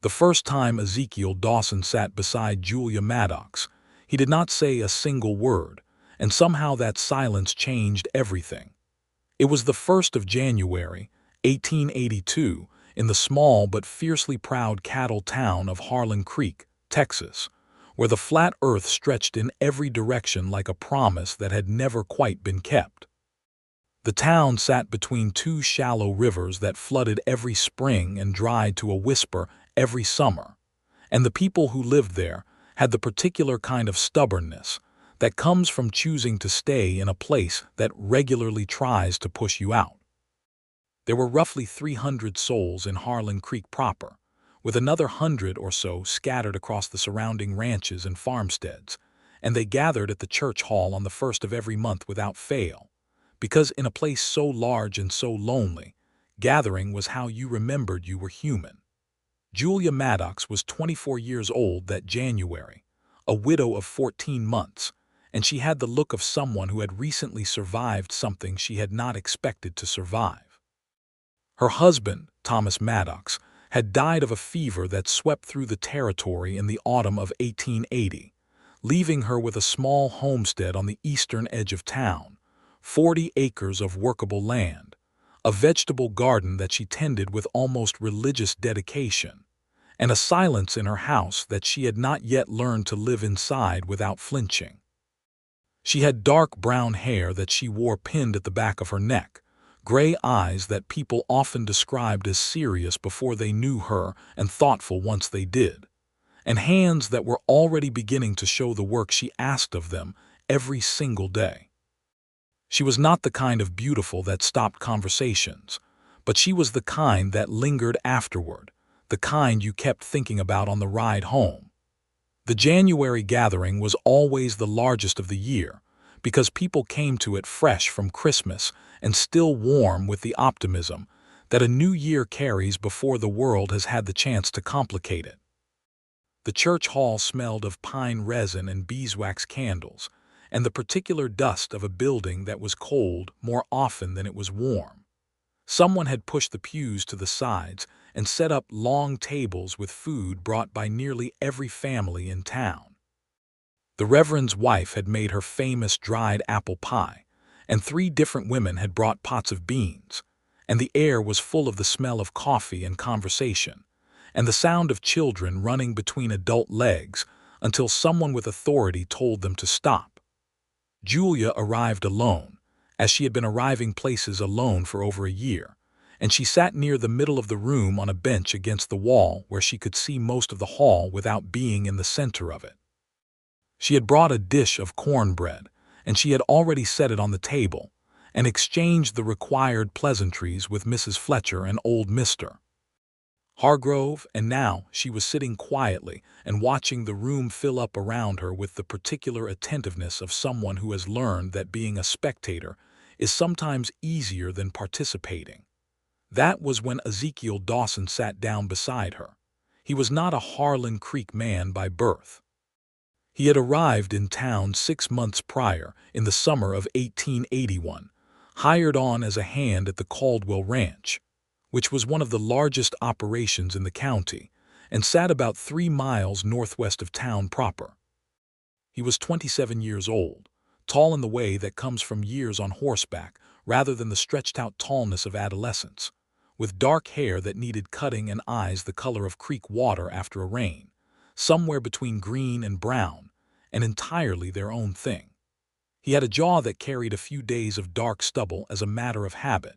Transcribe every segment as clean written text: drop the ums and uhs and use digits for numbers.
The first time Ezekiel Dawson sat beside Julia Maddox, he did not say a single word, and somehow that silence changed everything. It was the 1st of January, 1882, in the small but fiercely proud cattle town of Harlan Creek, Texas, where the flat earth stretched in every direction like a promise that had never quite been kept. The town sat between two shallow rivers that flooded every spring and dried to a whisper every summer, and the people who lived there had the particular kind of stubbornness that comes from choosing to stay in a place that regularly tries to push you out. There were roughly 300 souls in Harlan Creek proper, with another 100 or so scattered across the surrounding ranches and farmsteads, and they gathered at the church hall on the 1st of every month without fail, because in a place so large and so lonely, gathering was how you remembered you were human. Julia Maddox was 24 years old that January, a widow of 14 months, and she had the look of someone who had recently survived something she had not expected to survive. Her husband, Thomas Maddox, had died of a fever that swept through the territory in the autumn of 1880, leaving her with a small homestead on the eastern edge of town, 40 acres of workable land, a vegetable garden that she tended with almost religious dedication, and a silence in her house that she had not yet learned to live inside without flinching. She had dark brown hair that she wore pinned at the back of her neck, gray eyes that people often described as serious before they knew her and thoughtful once they did, and hands that were already beginning to show the work she asked of them every single day. She was not the kind of beautiful that stopped conversations, but she was the kind that lingered afterward, the kind you kept thinking about on the ride home. The January gathering was always the largest of the year, because people came to it fresh from Christmas and still warm with the optimism that a new year carries before the world has had the chance to complicate it. The church hall smelled of pine resin and beeswax candles, and the particular dust of a building that was cold more often than it was warm. Someone had pushed the pews to the sides and set up long tables with food brought by nearly every family in town. The Reverend's wife had made her famous dried apple pie, and 3 different women had brought pots of beans, and the air was full of the smell of coffee and conversation, and the sound of children running between adult legs until someone with authority told them to stop. Julia arrived alone, as she had been arriving places alone for over a year, and she sat near the middle of the room on a bench against the wall where she could see most of the hall without being in the center of it. She had brought a dish of cornbread, and she had already set it on the table, and exchanged the required pleasantries with Mrs. Fletcher and old Mr. Hargrove, and now she was sitting quietly and watching the room fill up around her with the particular attentiveness of someone who has learned that being a spectator is sometimes easier than participating. That was when Ezekiel Dawson sat down beside her. He was not a Harlan Creek man by birth. He had arrived in town 6 months prior, in the summer of 1881, hired on as a hand at the Caldwell Ranch, which was one of the largest operations in the county, and sat about 3 miles northwest of town proper. He was 27 years old, tall in the way that comes from years on horseback rather than the stretched-out tallness of adolescence, with dark hair that needed cutting and eyes the color of creek water after a rain, somewhere between green and brown, and entirely their own thing. He had a jaw that carried a few days of dark stubble as a matter of habit,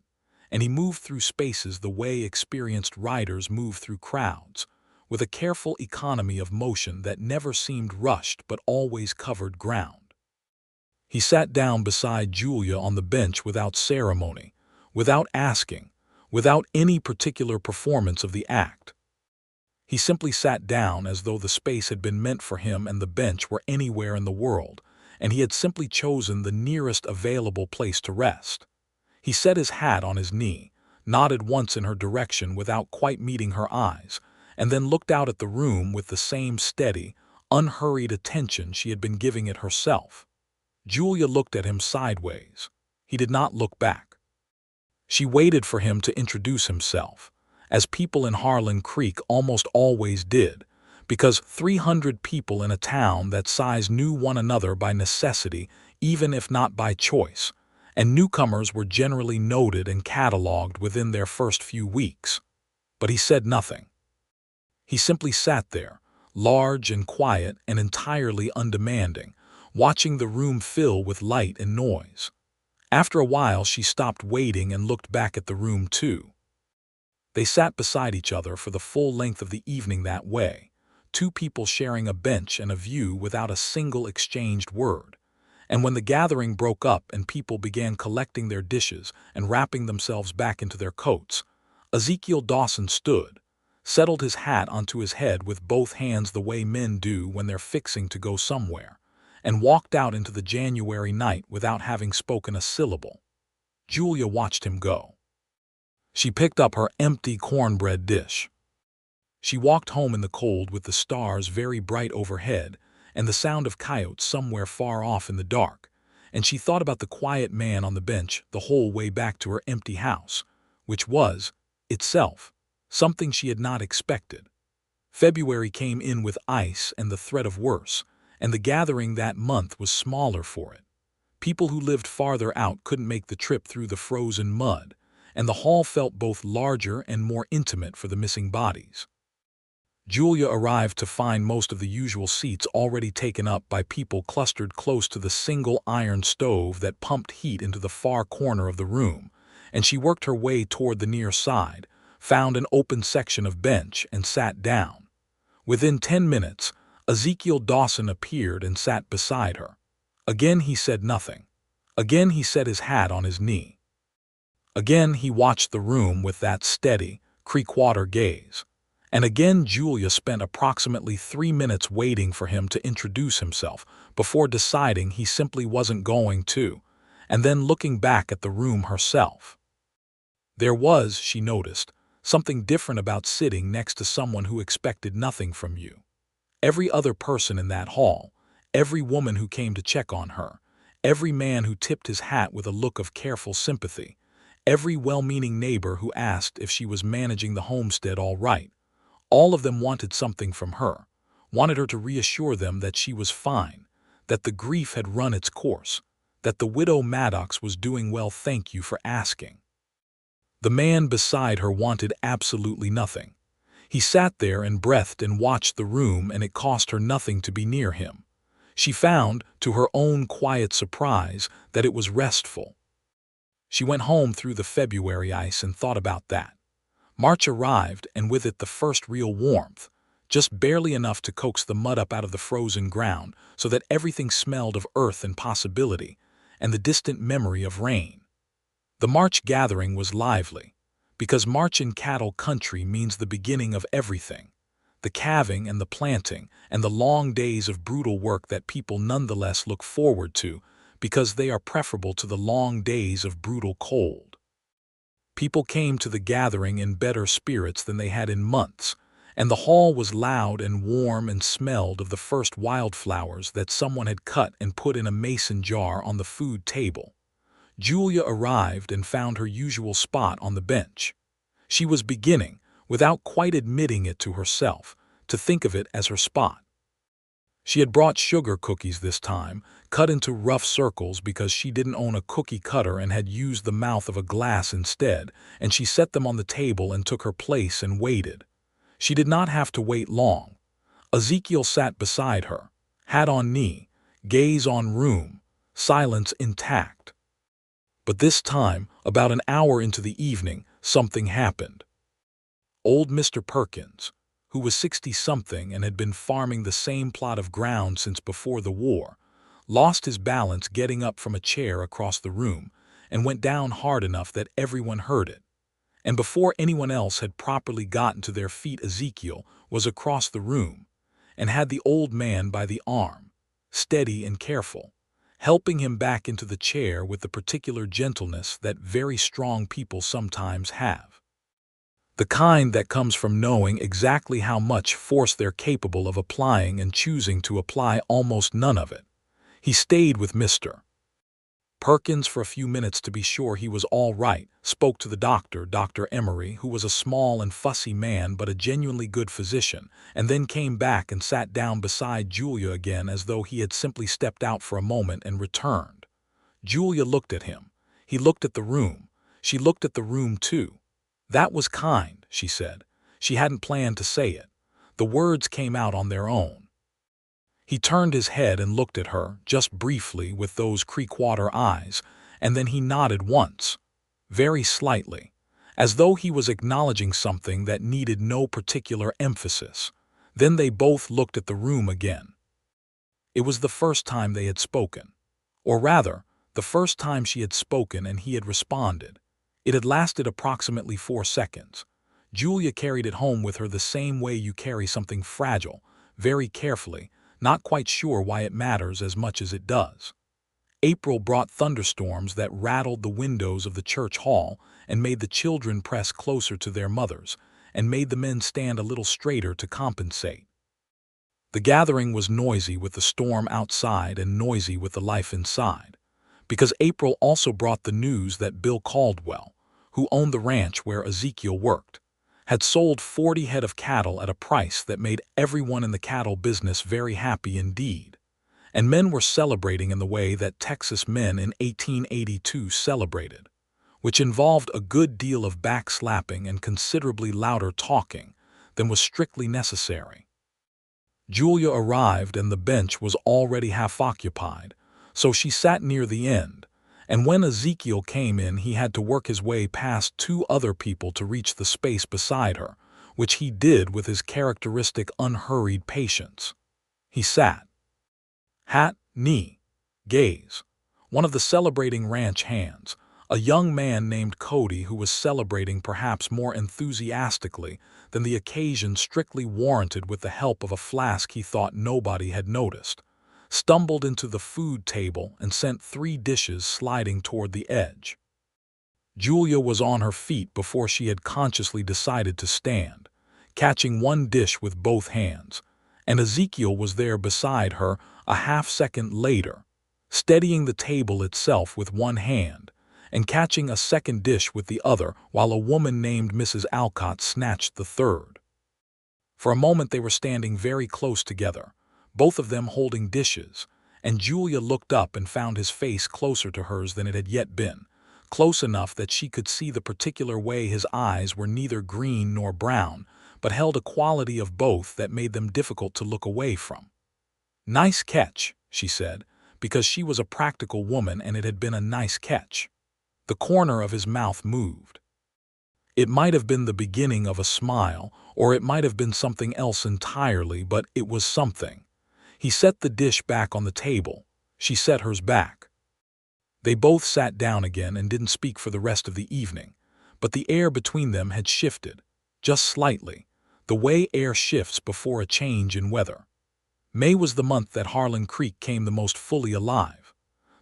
and he moved through spaces the way experienced riders move through crowds, with a careful economy of motion that never seemed rushed but always covered ground. He sat down beside Julia on the bench without ceremony, without asking, without any particular performance of the act. He simply sat down as though the space had been meant for him and the bench were anywhere in the world, and he had simply chosen the nearest available place to rest. He set his hat on his knee, nodded once in her direction without quite meeting her eyes, and then looked out at the room with the same steady, unhurried attention she had been giving it herself. Julia looked at him sideways. He did not look back. She waited for him to introduce himself, as people in Harlan Creek almost always did, because 300 people in a town that size knew one another by necessity, even if not by choice, and newcomers were generally noted and cataloged within their first few weeks. But he said nothing. He simply sat there, large and quiet and entirely undemanding, watching the room fill with light and noise. After a while, she stopped waiting and looked back at the room too. They sat beside each other for the full length of the evening that way, two people sharing a bench and a view without a single exchanged word. And when the gathering broke up and people began collecting their dishes and wrapping themselves back into their coats, Ezekiel Dawson stood, settled his hat onto his head with both hands the way men do when they're fixing to go somewhere, and walked out into the January night without having spoken a syllable. Julia watched him go. She picked up her empty cornbread dish. She walked home in the cold with the stars very bright overhead and the sound of coyotes somewhere far off in the dark, and she thought about the quiet man on the bench the whole way back to her empty house, which was, itself, something she had not expected. February came in with ice and the threat of worse, and the gathering that month was smaller for it. People who lived farther out couldn't make the trip through the frozen mud, and the hall felt both larger and more intimate for the missing bodies. Julia arrived to find most of the usual seats already taken up by people clustered close to the single iron stove that pumped heat into the far corner of the room, and she worked her way toward the near side, found an open section of bench, and sat down. Within 10 minutes, Ezekiel Dawson appeared and sat beside her. Again he said nothing. Again he set his hat on his knee. Again he watched the room with that steady, creek-water gaze. And again Julia spent approximately 3 minutes waiting for him to introduce himself before deciding he simply wasn't going to, and then looking back at the room herself. There was, she noticed, something different about sitting next to someone who expected nothing from you. Every other person in that hall, every woman who came to check on her, every man who tipped his hat with a look of careful sympathy, every well-meaning neighbor who asked if she was managing the homestead all right, all of them wanted something from her, wanted her to reassure them that she was fine, that the grief had run its course, that the widow Maddox was doing well, thank you for asking. The man beside her wanted absolutely nothing. He sat there and breathed and watched the room, and it cost her nothing to be near him. She found, to her own quiet surprise, that it was restful. She went home through the February ice and thought about that. March arrived, and with it the first real warmth, just barely enough to coax the mud up out of the frozen ground so that everything smelled of earth and possibility, and the distant memory of rain. The March gathering was lively, because March in cattle country means the beginning of everything, the calving and the planting and the long days of brutal work that people nonetheless look forward to because they are preferable to the long days of brutal cold. People came to the gathering in better spirits than they had in months, and the hall was loud and warm and smelled of the first wildflowers that someone had cut and put in a mason jar on the food table. Julia arrived and found her usual spot on the bench. She was beginning, without quite admitting it to herself, to think of it as her spot. She had brought sugar cookies this time, cut into rough circles because she didn't own a cookie cutter and had used the mouth of a glass instead, and she set them on the table and took her place and waited. She did not have to wait long. Ezekiel sat beside her, hat on knee, gaze on room, silence intact. But this time, about an hour into the evening, something happened. Old Mr. Perkins, who was 60-something and had been farming the same plot of ground since before the war, lost his balance getting up from a chair across the room and went down hard enough that everyone heard it. And before anyone else had properly gotten to their feet, Ezekiel was across the room and had the old man by the arm, steady and careful, helping him back into the chair with the particular gentleness that very strong people sometimes have. The kind that comes from knowing exactly how much force they're capable of applying and choosing to apply almost none of it. He stayed with Mr. Perkins, for a few minutes to be sure he was all right, spoke to the doctor, Dr. Emery, who was a small and fussy man but a genuinely good physician, and then came back and sat down beside Julia again as though he had simply stepped out for a moment and returned. Julia looked at him. He looked at the room. She looked at the room too. "That was kind," she said. She hadn't planned to say it. The words came out on their own. He turned his head and looked at her, just briefly, with those creekwater eyes, and then he nodded once, very slightly, as though he was acknowledging something that needed no particular emphasis. Then they both looked at the room again. It was the first time they had spoken. Or rather, the first time she had spoken and he had responded. It had lasted approximately 4 seconds. Julia carried it home with her the same way you carry something fragile, very carefully, not quite sure why it matters as much as it does. April brought thunderstorms that rattled the windows of the church hall and made the children press closer to their mothers, and made the men stand a little straighter to compensate. The gathering was noisy with the storm outside and noisy with the life inside, because April also brought the news that Bill Caldwell, who owned the ranch where Ezekiel worked, had sold 40 head of cattle at a price that made everyone in the cattle business very happy indeed. And men were celebrating in the way that Texas men in 1882 celebrated, which involved a good deal of backslapping and considerably louder talking than was strictly necessary. Julia arrived and the bench was already half occupied, so she sat near the end, and when Ezekiel came in he had to work his way past 2 other people to reach the space beside her, which he did with his characteristic unhurried patience. He sat. Hat, knee, gaze. One of the celebrating ranch hands, a young man named Cody who was celebrating perhaps more enthusiastically than the occasion strictly warranted with the help of a flask he thought nobody had noticed, stumbled into the food table and sent 3 dishes sliding toward the edge. Julia was on her feet before she had consciously decided to stand, catching one dish with both hands, and Ezekiel was there beside her a half-second later, steadying the table itself with one hand and catching a second dish with the other while a woman named Mrs. Alcott snatched the third. For a moment they were standing very close together, both of them holding dishes, and Julia looked up and found his face closer to hers than it had yet been, close enough that she could see the particular way his eyes were neither green nor brown, but held a quality of both that made them difficult to look away from. "Nice catch," she said, because she was a practical woman and it had been a nice catch. The corner of his mouth moved. It might have been the beginning of a smile, or it might have been something else entirely, but it was something. He set the dish back on the table. She set hers back. They both sat down again and didn't speak for the rest of the evening, but the air between them had shifted, just slightly, the way air shifts before a change in weather. May was the month that Harlan Creek came the most fully alive.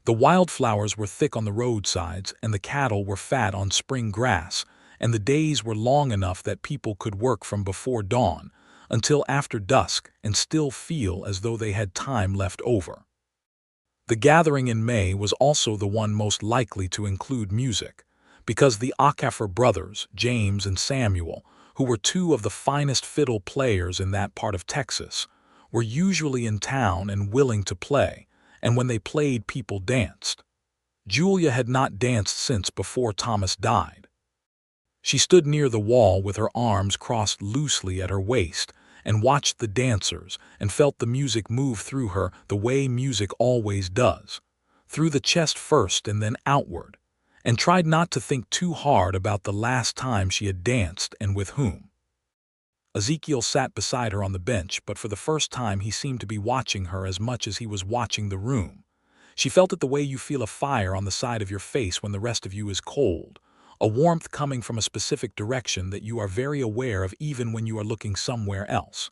The wildflowers were thick on the roadsides and the cattle were fat on spring grass, and the days were long enough that people could work from before dawn until after dusk and still feel as though they had time left over. The gathering in May was also the one most likely to include music, because the Acafer brothers, James and Samuel, who were 2 of the finest fiddle players in that part of Texas, were usually in town and willing to play, and when they played people danced. Julia had not danced since before Thomas died. She stood near the wall with her arms crossed loosely at her waist and watched the dancers and felt the music move through her the way music always does, through the chest first and then outward, and tried not to think too hard about the last time she had danced and with whom. Ezekiel sat beside her on the bench, but for the first time he seemed to be watching her as much as he was watching the room. She felt it the way you feel a fire on the side of your face when the rest of you is cold, a warmth coming from a specific direction that you are very aware of even when you are looking somewhere else.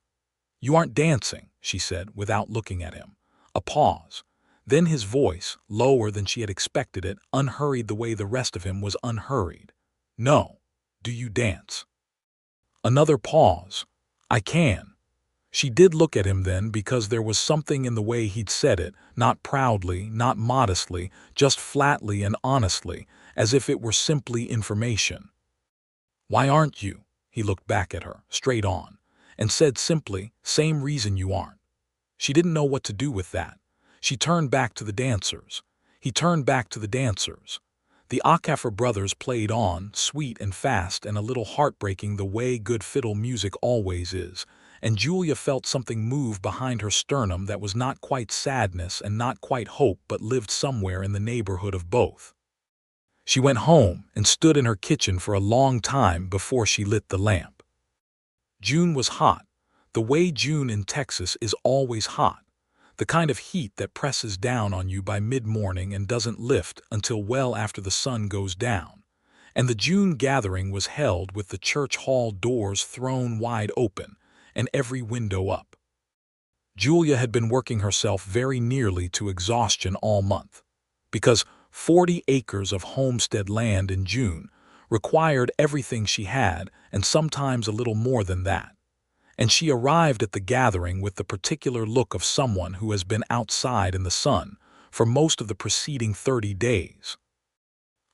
"You aren't dancing," she said, without looking at him. A pause. Then his voice, lower than she had expected it, unhurried the way the rest of him was unhurried. "No. Do you dance?" Another pause. "I can." She did look at him then because there was something in the way he'd said it, not proudly, not modestly, just flatly and honestly, as if it were simply information. "Why aren't you?" He looked back at her, straight on, and said simply, "Same reason you aren't." She didn't know what to do with that. She turned back to the dancers. He turned back to the dancers. The Acafer brothers played on, sweet and fast and a little heartbreaking the way good fiddle music always is, and Julia felt something move behind her sternum that was not quite sadness and not quite hope but lived somewhere in the neighborhood of both. She went home and stood in her kitchen for a long time before she lit the lamp. June was hot, the way June in Texas is always hot, the kind of heat that presses down on you by mid-morning and doesn't lift until well after the sun goes down. And the June gathering was held with the church hall doors thrown wide open and every window up. Julia had been working herself very nearly to exhaustion all month, because 40 acres of homestead land in June required everything she had and sometimes a little more than that. And she arrived at the gathering with the particular look of someone who has been outside in the sun for most of the preceding 30 days.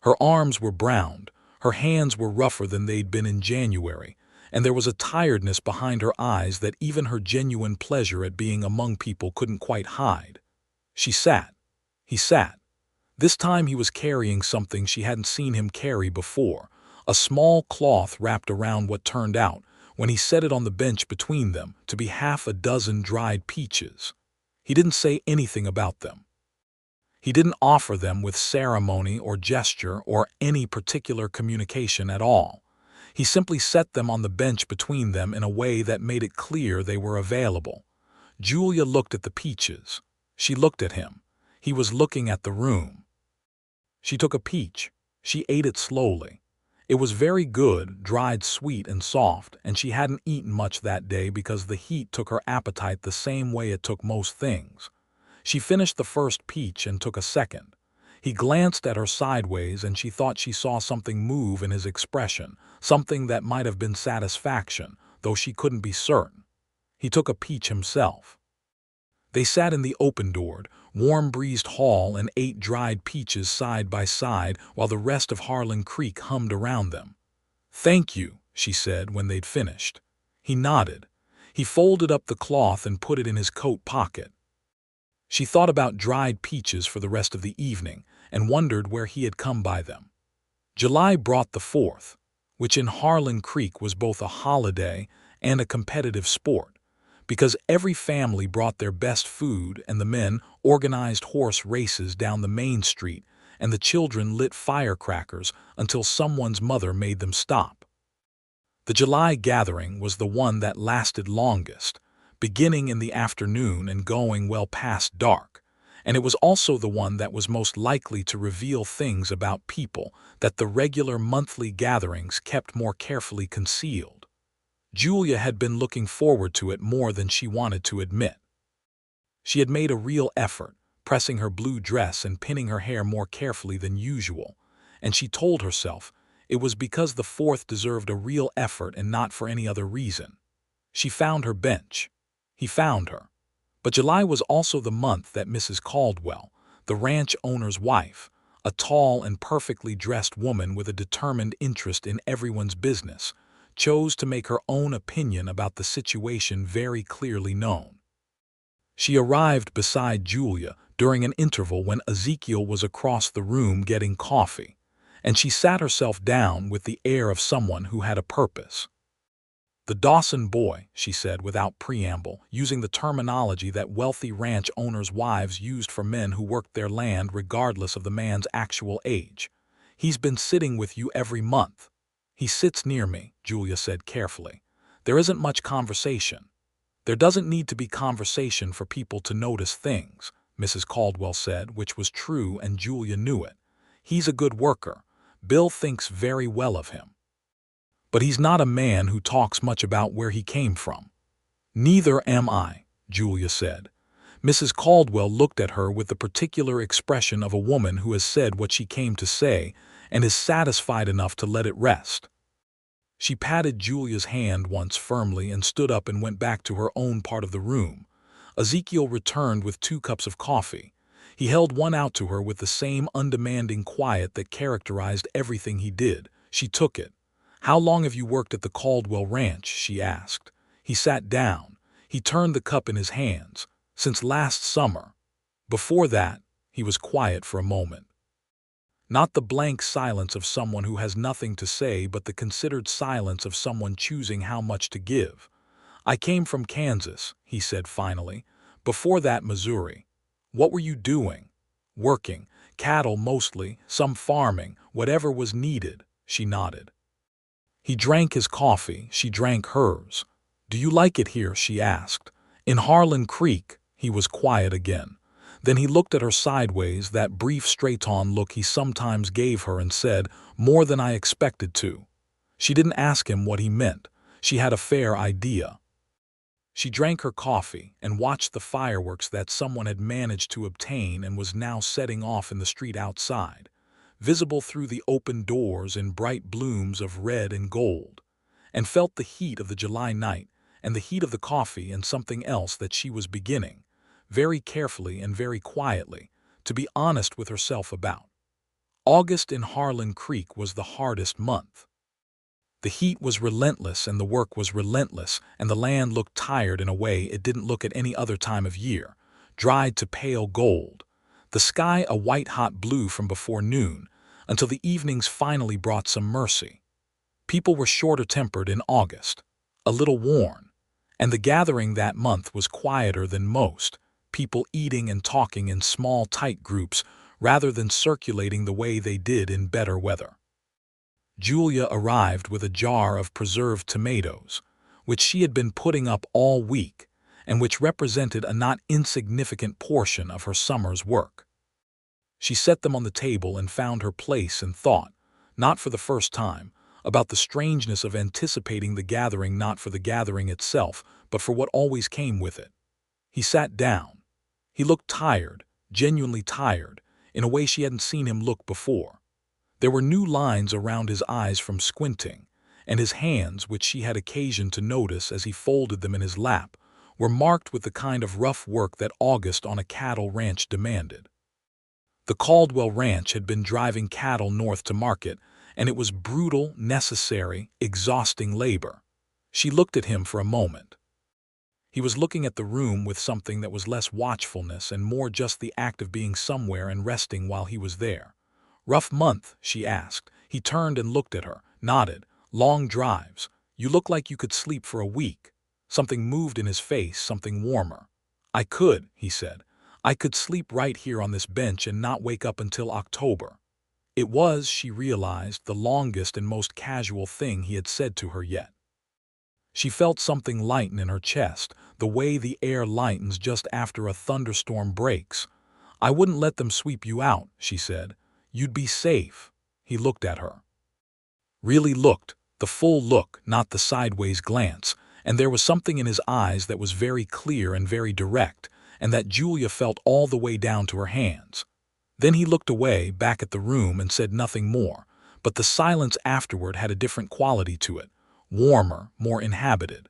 Her arms were browned, her hands were rougher than they'd been in January, and there was a tiredness behind her eyes that even her genuine pleasure at being among people couldn't quite hide. She sat. He sat. This time he was carrying something she hadn't seen him carry before, a small cloth wrapped around what turned out, when he set it on the bench between them, to be half a dozen dried peaches. He didn't say anything about them. He didn't offer them with ceremony or gesture or any particular communication at all. He simply set them on the bench between them in a way that made it clear they were available. Julia looked at the peaches. She looked at him. He was looking at the room. She took a peach. She ate it slowly. It was very good, dried sweet and soft, and she hadn't eaten much that day because the heat took her appetite the same way it took most things. She finished the first peach and took a second. He glanced at her sideways and she thought she saw something move in his expression, something that might have been satisfaction, though she couldn't be certain. He took a peach himself. They sat in the open-doored, warm-breezed hall and ate dried peaches side by side while the rest of Harlan Creek hummed around them. "Thank you," she said when they'd finished. He nodded. He folded up the cloth and put it in his coat pocket. She thought about dried peaches for the rest of the evening and wondered where he had come by them. July brought the 4th, which in Harlan Creek was both a holiday and a competitive sport, because every family brought their best food and the men organized horse races down the main street and the children lit firecrackers until someone's mother made them stop. The July gathering was the one that lasted longest, beginning in the afternoon and going well past dark, and it was also the one that was most likely to reveal things about people that the regular monthly gatherings kept more carefully concealed. Julia had been looking forward to it more than she wanted to admit. She had made a real effort, pressing her blue dress and pinning her hair more carefully than usual, and she told herself it was because the 4th deserved a real effort and not for any other reason. She found her bench. He found her. But July was also the month that Mrs. Caldwell, the ranch owner's wife, a tall and perfectly dressed woman with a determined interest in everyone's business, chose to make her own opinion about the situation very clearly known. She arrived beside Julia during an interval when Ezekiel was across the room getting coffee, and she sat herself down with the air of someone who had a purpose. "The Dawson boy," she said without preamble, using the terminology that wealthy ranch owners' wives used for men who worked their land regardless of the man's actual age. "He's been sitting with you every month." "He sits near me," Julia said carefully. "There isn't much conversation." "There doesn't need to be conversation for people to notice things," Mrs. Caldwell said, which was true and Julia knew it. "He's a good worker. Bill thinks very well of him. But he's not a man who talks much about where he came from." "Neither am I," Julia said. Mrs. Caldwell looked at her with the particular expression of a woman who has said what she came to say and is satisfied enough to let it rest. She patted Julia's hand once firmly and stood up and went back to her own part of the room. Ezekiel returned with 2 cups of coffee. He held one out to her with the same undemanding quiet that characterized everything he did. She took it. "How long have you worked at the Caldwell Ranch?" she asked. He sat down. He turned the cup in his hands. "Since last summer." Before that, he was quiet for a moment. Not the blank silence of someone who has nothing to say, but the considered silence of someone choosing how much to give. "I came from Kansas," he said finally. "Before that, Missouri." "What were you doing?" "Working. Cattle mostly, some farming, whatever was needed." She nodded. He drank his coffee. She drank hers. "Do you like it here?" she asked. "In Harlan Creek." He was quiet again. Then he looked at her sideways, that brief straight-on look he sometimes gave her, and said, "More than I expected to." She didn't ask him what he meant. She had a fair idea. She drank her coffee and watched the fireworks that someone had managed to obtain and was now setting off in the street outside, visible through the open doors in bright blooms of red and gold, and felt the heat of the July night and the heat of the coffee and something else that she was beginning, very carefully and very quietly, to be honest with herself about. August in Harlan Creek was the hardest month. The heat was relentless and the work was relentless, and the land looked tired in a way it didn't look at any other time of year, dried to pale gold. The sky a white-hot blue from before noon, until the evenings finally brought some mercy. People were shorter-tempered in August, a little worn, and the gathering that month was quieter than most, people eating and talking in small, tight groups rather than circulating the way they did in better weather. Julia arrived with a jar of preserved tomatoes, which she had been putting up all week, and which represented a not insignificant portion of her summer's work. She set them on the table and found her place and thought, not for the first time, about the strangeness of anticipating the gathering, not for the gathering itself, but for what always came with it. He sat down. He looked tired, genuinely tired, in a way she hadn't seen him look before. There were new lines around his eyes from squinting, and his hands, which she had occasion to notice as he folded them in his lap, were marked with the kind of rough work that August on a cattle ranch demanded. The Caldwell Ranch had been driving cattle north to market, and it was brutal, necessary, exhausting labor. She looked at him for a moment. He was looking at the room with something that was less watchfulness and more just the act of being somewhere and resting while he was there. "Rough month?" she asked. He turned and looked at her, nodded. "Long drives. You look like you could sleep for a week." Something moved in his face, something warmer. "I could," he said. "I could sleep right here on this bench and not wake up until October." It was, she realized, the longest and most casual thing he had said to her yet. She felt something lighten in her chest, the way the air lightens just after a thunderstorm breaks. "I wouldn't let them sweep you out," she said. "You'd be safe." He looked at her. Really looked, the full look, not the sideways glance, and there was something in his eyes that was very clear and very direct, and that Julia felt all the way down to her hands. Then he looked away, back at the room, and said nothing more, but the silence afterward had a different quality to it, warmer, more inhabited.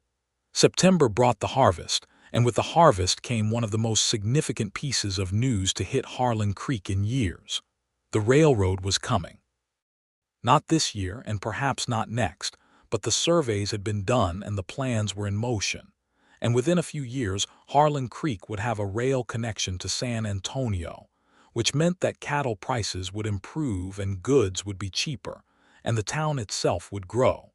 September brought the harvest, and with the harvest came one of the most significant pieces of news to hit Harlan Creek in years. The railroad was coming. Not this year, and perhaps not next, but the surveys had been done and the plans were in motion. And within a few years, Harlan Creek would have a rail connection to San Antonio, which meant that cattle prices would improve and goods would be cheaper, and the town itself would grow.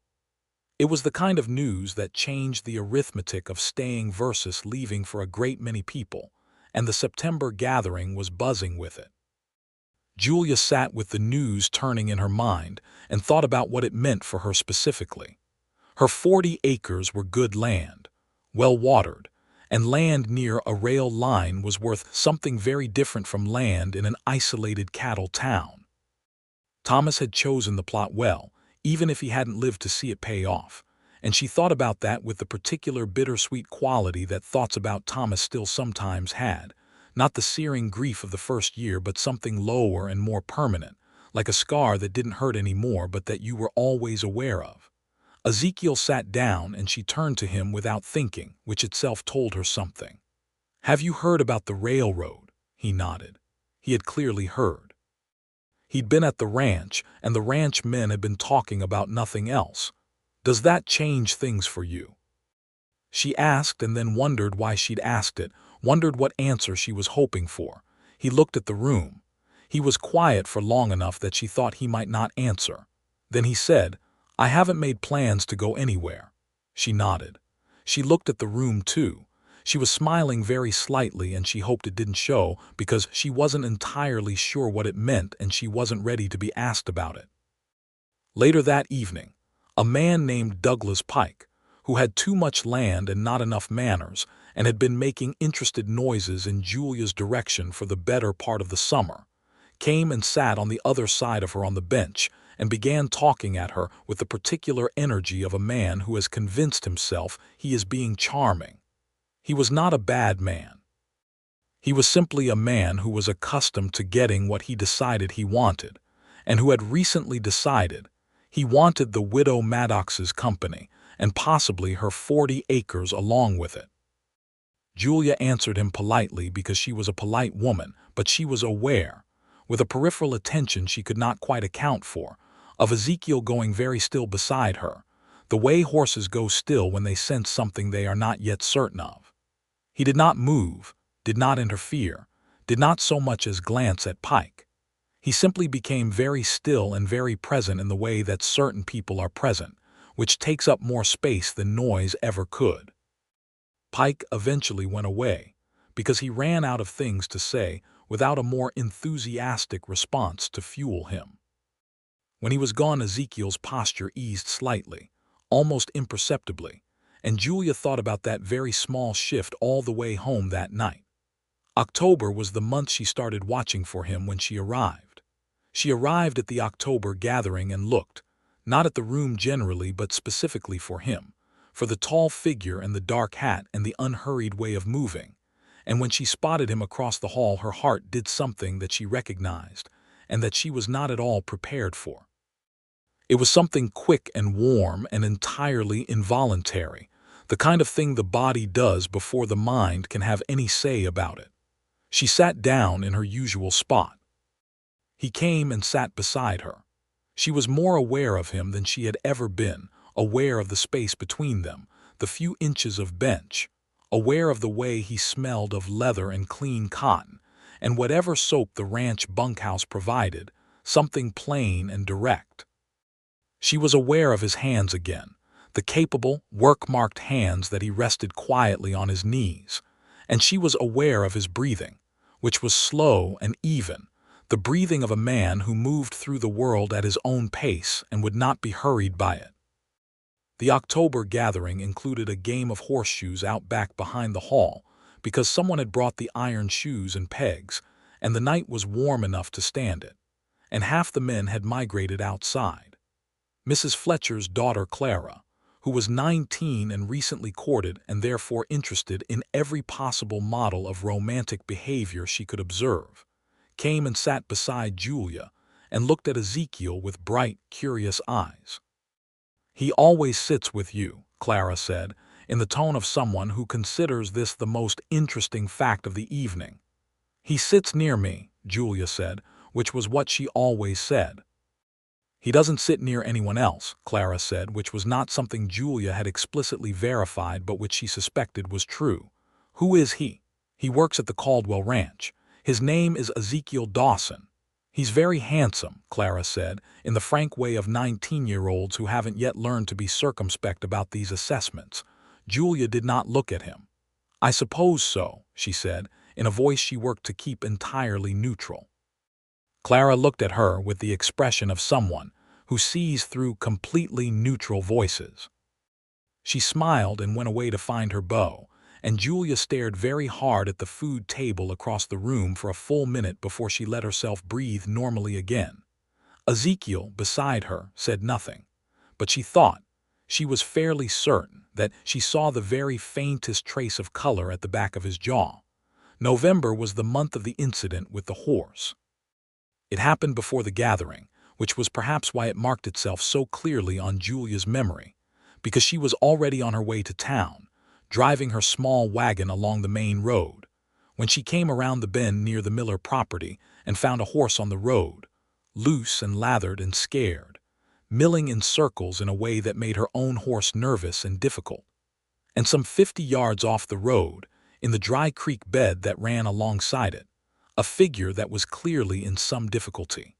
It was the kind of news that changed the arithmetic of staying versus leaving for a great many people, and the September gathering was buzzing with it. Julia sat with the news turning in her mind and thought about what it meant for her specifically. Her 40 acres were good land, well watered, and land near a rail line was worth something very different from land in an isolated cattle town. Thomas had chosen the plot well, even if he hadn't lived to see it pay off, and she thought about that with the particular bittersweet quality that thoughts about Thomas still sometimes had, not the searing grief of the first year, but something lower and more permanent, like a scar that didn't hurt anymore but that you were always aware of. Ezekiel sat down and she turned to him without thinking, which itself told her something. "Have you heard about the railroad?" He nodded. He had clearly heard. He'd been at the ranch, and the ranch men had been talking about nothing else. "Does that change things for you?" She asked and then wondered why she'd asked it, wondered what answer she was hoping for. He looked at the room. He was quiet for long enough that she thought he might not answer. Then he said, "I haven't made plans to go anywhere." She nodded. She looked at the room too. She was smiling very slightly and she hoped it didn't show because she wasn't entirely sure what it meant and she wasn't ready to be asked about it. Later that evening, a man named Douglas Pike, who had too much land and not enough manners, and had been making interested noises in Julia's direction for the better part of the summer, came and sat on the other side of her on the bench and began talking at her with the particular energy of a man who has convinced himself he is being charming. He was not a bad man. He was simply a man who was accustomed to getting what he decided he wanted, and who had recently decided he wanted the widow Maddox's company and possibly her 40 acres along with it. Julia answered him politely because she was a polite woman, but she was aware, with a peripheral attention she could not quite account for, of Ezekiel going very still beside her, the way horses go still when they sense something they are not yet certain of. He did not move, did not interfere, did not so much as glance at Pike. He simply became very still and very present in the way that certain people are present, which takes up more space than noise ever could. Pike eventually went away, because he ran out of things to say without a more enthusiastic response to fuel him. When he was gone, Ezekiel's posture eased slightly, almost imperceptibly, and Julia thought about that very small shift all the way home that night. October was the month she started watching for him when she arrived. She arrived at the October gathering and looked, not at the room generally but specifically for him, for the tall figure and the dark hat and the unhurried way of moving, and when she spotted him across the hall her heart did something that she recognized and that she was not at all prepared for. It was something quick and warm and entirely involuntary, the kind of thing the body does before the mind can have any say about it. She sat down in her usual spot. He came and sat beside her. She was more aware of him than she had ever been, aware of the space between them, the few inches of bench, aware of the way he smelled of leather and clean cotton, and whatever soap the ranch bunkhouse provided, something plain and direct. She was aware of his hands again, the capable, work-marked hands that he rested quietly on his knees, and she was aware of his breathing, which was slow and even, the breathing of a man who moved through the world at his own pace and would not be hurried by it. The October gathering included a game of horseshoes out back behind the hall because someone had brought the iron shoes and pegs, and the night was warm enough to stand it, and half the men had migrated outside. Mrs. Fletcher's daughter Clara, who was 19 and recently courted and therefore interested in every possible model of romantic behavior she could observe, came and sat beside Julia and looked at Ezekiel with bright, curious eyes. "He always sits with you," Clara said, in the tone of someone who considers this the most interesting fact of the evening. "He sits near me," Julia said, which was what she always said. "He doesn't sit near anyone else," Clara said, which was not something Julia had explicitly verified but which she suspected was true. "Who is he?" "He works at the Caldwell Ranch. His name is Ezekiel Dawson." "He's very handsome," Clara said, in the frank way of 19-year-olds who haven't yet learned to be circumspect about these assessments. Julia did not look at him. "I suppose so," she said, in a voice she worked to keep entirely neutral. Clara looked at her with the expression of someone who sees through completely neutral voices. She smiled and went away to find her bow, and Julia stared very hard at the food table across the room for a full minute before she let herself breathe normally again. Ezekiel, beside her, said nothing, but she thought, she was fairly certain, that she saw the very faintest trace of color at the back of his jaw. November was the month of the incident with the horse. It happened before the gathering, which was perhaps why it marked itself so clearly on Julia's memory, because she was already on her way to town, driving her small wagon along the main road, when she came around the bend near the Miller property and found a horse on the road, loose and lathered and scared, milling in circles in a way that made her own horse nervous and difficult. And some 50 yards off the road, in the dry creek bed that ran alongside it, a figure that was clearly in some difficulty.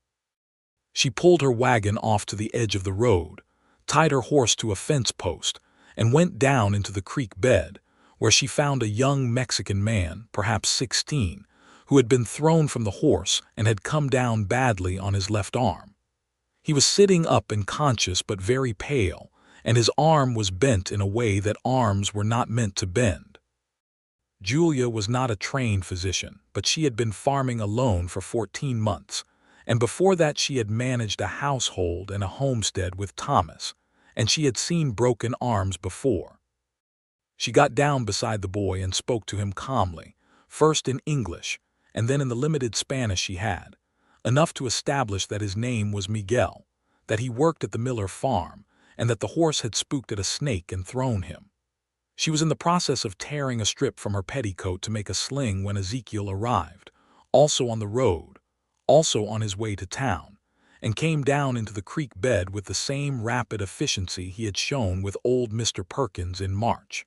She pulled her wagon off to the edge of the road, tied her horse to a fence post, and went down into the creek bed, where she found a young Mexican man, perhaps 16, who had been thrown from the horse and had come down badly on his left arm. He was sitting up and conscious but very pale, and his arm was bent in a way that arms were not meant to bend. Julia was not a trained physician, but she had been farming alone for 14 months, and before that she had managed a household and a homestead with Thomas, and she had seen broken arms before. She got down beside the boy and spoke to him calmly, first in English, and then in the limited Spanish she had, enough to establish that his name was Miguel, that he worked at the Miller farm, and that the horse had spooked at a snake and thrown him. She was in the process of tearing a strip from her petticoat to make a sling when Ezekiel arrived, also on the road, also on his way to town, and came down into the creek bed with the same rapid efficiency he had shown with old Mr. Perkins in March.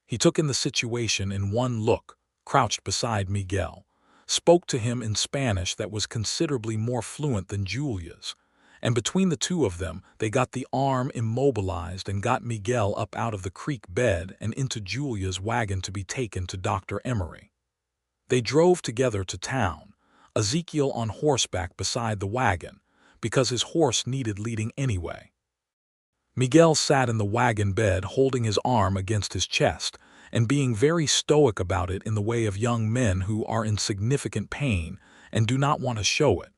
He took in the situation in one look, crouched beside Miguel, spoke to him in Spanish that was considerably more fluent than Julia's, and between the two of them they got the arm immobilized and got Miguel up out of the creek bed and into Julia's wagon to be taken to Dr. Emery. They drove together to town, Ezekiel on horseback beside the wagon, because his horse needed leading anyway. Miguel sat in the wagon bed holding his arm against his chest and being very stoic about it in the way of young men who are in significant pain and do not want to show it.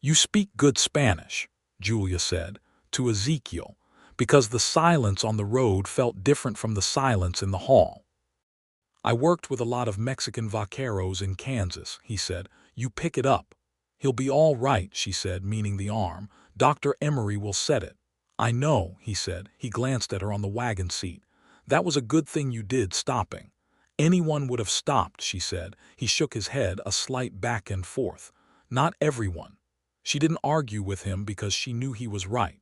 "You speak good Spanish," Julia said, to Ezekiel, because the silence on the road felt different from the silence in the hall. "I worked with a lot of Mexican vaqueros in Kansas," he said. "You pick it up." "He'll be all right," she said, meaning the arm. "Dr. Emery will set it." "I know," he said. He glanced at her on the wagon seat. "That was a good thing you did, stopping." "Anyone would have stopped," she said. He shook his head, a slight back and forth. "Not everyone." She didn't argue with him because she knew he was right.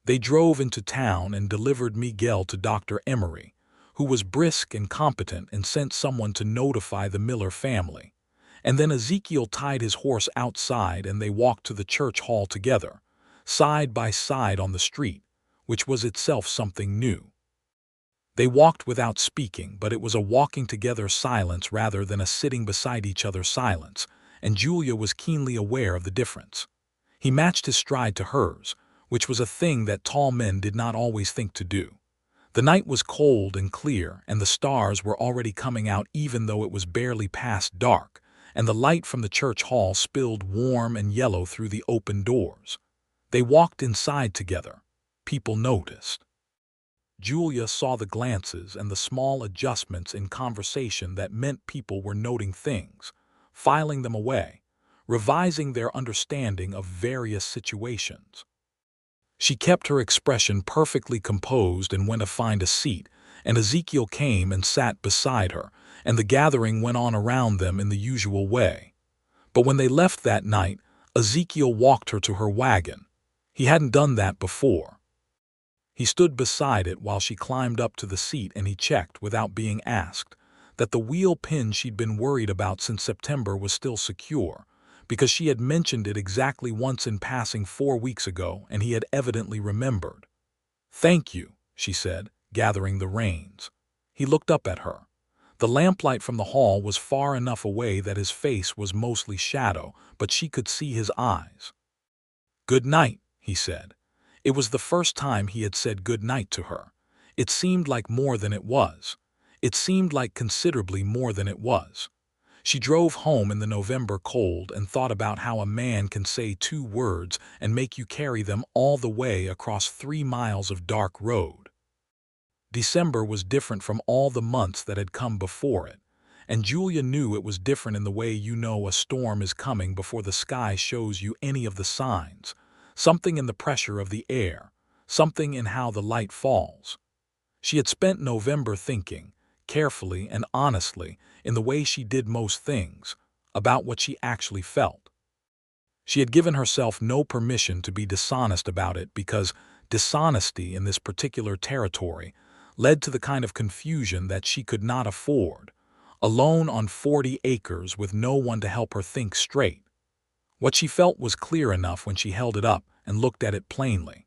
They drove into town and delivered Miguel to Dr. Emery, who was brisk and competent and sent someone to notify the Miller family. And then Ezekiel tied his horse outside and they walked to the church hall together, side by side on the street, which was itself something new. They walked without speaking, but it was a walking together silence rather than a sitting beside each other silence, and Julia was keenly aware of the difference. He matched his stride to hers, which was a thing that tall men did not always think to do. The night was cold and clear, and the stars were already coming out even though it was barely past dark, and the light from the church hall spilled warm and yellow through the open doors. They walked inside together. People noticed. Julia saw the glances and the small adjustments in conversation that meant people were noting things, filing them away, revising their understanding of various situations. She kept her expression perfectly composed and went to find a seat, and Ezekiel came and sat beside her, and the gathering went on around them in the usual way. But when they left that night, Ezekiel walked her to her wagon. He hadn't done that before. He stood beside it while she climbed up to the seat, and he checked, without being asked, that the wheel pin she'd been worried about since September was still secure, because she had mentioned it exactly once in passing 4 weeks ago, and he had evidently remembered. "Thank you," she said, gathering the reins. He looked up at her. The lamplight from the hall was far enough away that his face was mostly shadow, but she could see his eyes. "Good night," he said. It was the first time he had said good night to her. It seemed like more than it was. It seemed like considerably more than it was. She drove home in the November cold and thought about how a man can say 2 words and make you carry them all the way across 3 miles of dark road. December was different from all the months that had come before it, and Julia knew it was different in the way you know a storm is coming before the sky shows you any of the signs, something in the pressure of the air, something in how the light falls. She had spent November thinking, carefully and honestly, in the way she did most things, about what she actually felt. She had given herself no permission to be dishonest about it because dishonesty in this particular territory led to the kind of confusion that she could not afford, alone on 40 acres with no one to help her think straight. What she felt was clear enough when she held it up and looked at it plainly.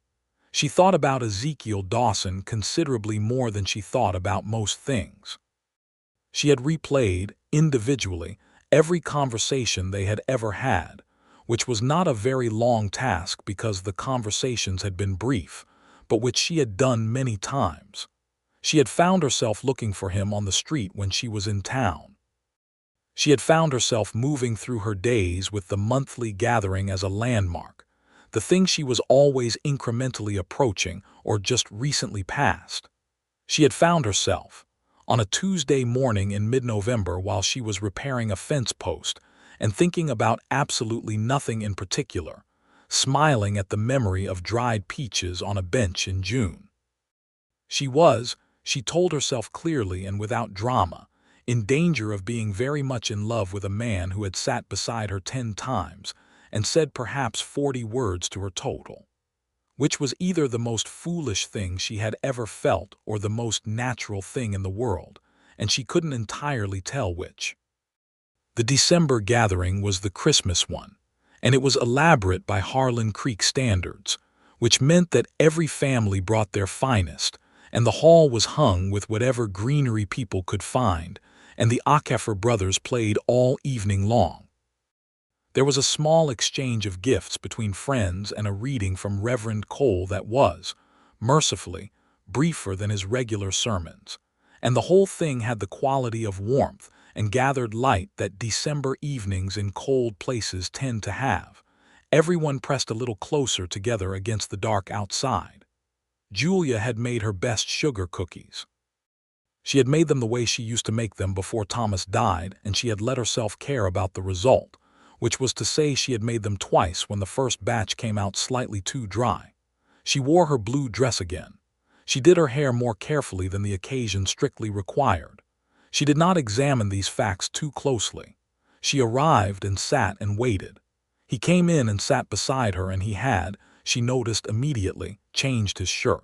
She thought about Ezekiel Dawson considerably more than she thought about most things. She had replayed, individually, every conversation they had ever had, which was not a very long task because the conversations had been brief, but which she had done many times. She had found herself looking for him on the street when she was in town. She had found herself moving through her days with the monthly gathering as a landmark, the thing she was always incrementally approaching or just recently passed. She had found herself, on a Tuesday morning in mid-November while she was repairing a fence post and thinking about absolutely nothing in particular, smiling at the memory of dried peaches on a bench in June. She told herself clearly and without drama, in danger of being very much in love with a man who had sat beside her 10 times and said perhaps 40 words to her total, which was either the most foolish thing she had ever felt or the most natural thing in the world, and she couldn't entirely tell which. The December gathering was the Christmas one, and it was elaborate by Harlan Creek standards, which meant that every family brought their finest, and the hall was hung with whatever greenery people could find, and the Akefer brothers played all evening long. There was a small exchange of gifts between friends and a reading from Reverend Cole that was, mercifully, briefer than his regular sermons, and the whole thing had the quality of warmth and gathered light that December evenings in cold places tend to have. Everyone pressed a little closer together against the dark outside. Julia had made her best sugar cookies. She had made them the way she used to make them before Thomas died, and she had let herself care about the result, which was to say she had made them twice when the first batch came out slightly too dry. She wore her blue dress again. She did her hair more carefully than the occasion strictly required. She did not examine these facts too closely. She arrived and sat and waited. He came in and sat beside her, and he had, she noticed immediately, changed his shirt.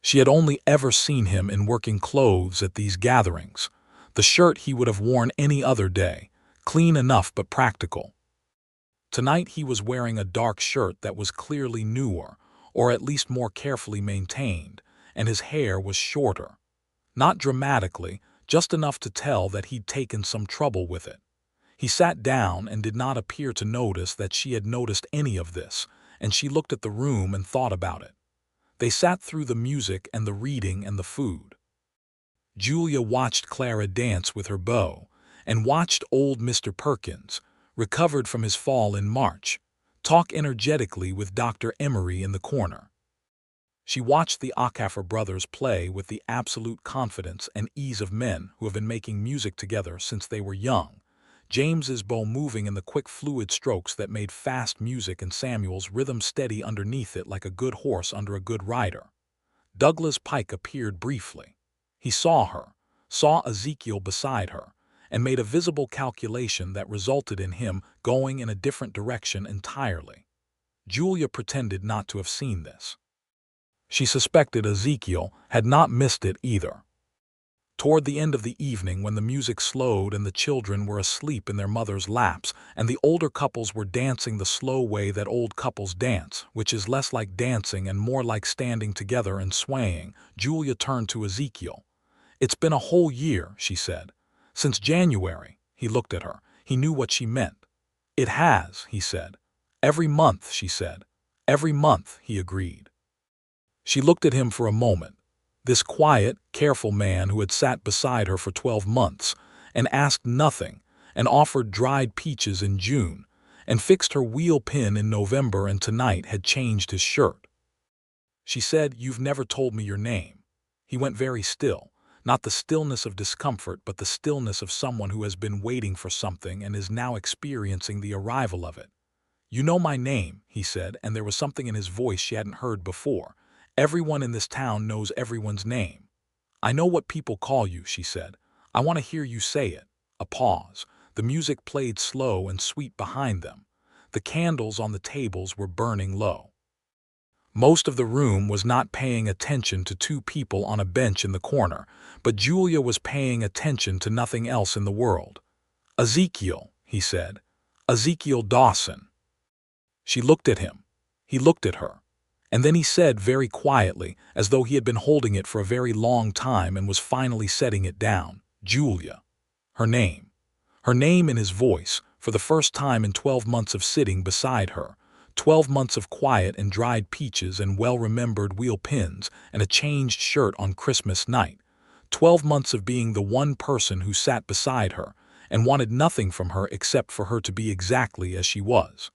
She had only ever seen him in working clothes at these gatherings, the shirt he would have worn any other day, clean enough but practical. Tonight he was wearing a dark shirt that was clearly newer, or at least more carefully maintained, and his hair was shorter. Not dramatically, just enough to tell that he'd taken some trouble with it. He sat down and did not appear to notice that she had noticed any of this, and she looked at the room and thought about it. They sat through the music and the reading and the food. Julia watched Clara dance with her beau, and watched old Mr. Perkins, recovered from his fall in March, talk energetically with Dr. Emery in the corner. She watched the Akefer brothers play with the absolute confidence and ease of men who have been making music together since they were young, James's bow moving in the quick fluid strokes that made fast music and Samuel's rhythm steady underneath it like a good horse under a good rider. Douglas Pike appeared briefly. He saw her, saw Ezekiel beside her, and made a visible calculation that resulted in him going in a different direction entirely. Julia pretended not to have seen this. She suspected Ezekiel had not missed it either. Toward the end of the evening, when the music slowed and the children were asleep in their mothers' laps and the older couples were dancing the slow way that old couples dance, which is less like dancing and more like standing together and swaying, Julia turned to Ezekiel. "It's been a whole year," she said. "Since January." He looked at her. He knew what she meant. "It has," he said. "Every month," she said. "Every month," he agreed. She looked at him for a moment, this quiet, careful man who had sat beside her for 12 months, and asked nothing, and offered dried peaches in June, and fixed her wheel pin in November, and tonight had changed his shirt. She said, "You've never told me your name." He went very still, not the stillness of discomfort, but the stillness of someone who has been waiting for something and is now experiencing the arrival of it. "You know my name," he said, and there was something in his voice she hadn't heard before, Everyone in this town knows everyone's name. I know what people call you, she said. I want to hear you say it. A pause. The music played slow and sweet behind them. The candles on the tables were burning low. Most of the room was not paying attention to two people on a bench in the corner, but Julia was paying attention to nothing else in the world. Ezekiel, he said. Ezekiel Dawson. She looked at him. He looked at her. And then he said very quietly, as though he had been holding it for a very long time and was finally setting it down, Julia. Her name. Her name in his voice, for the first time in 12 months of sitting beside her, 12 months of quiet and dried peaches and well-remembered wheel pins and a changed shirt on Christmas night, 12 months of being the one person who sat beside her and wanted nothing from her except for her to be exactly as she was.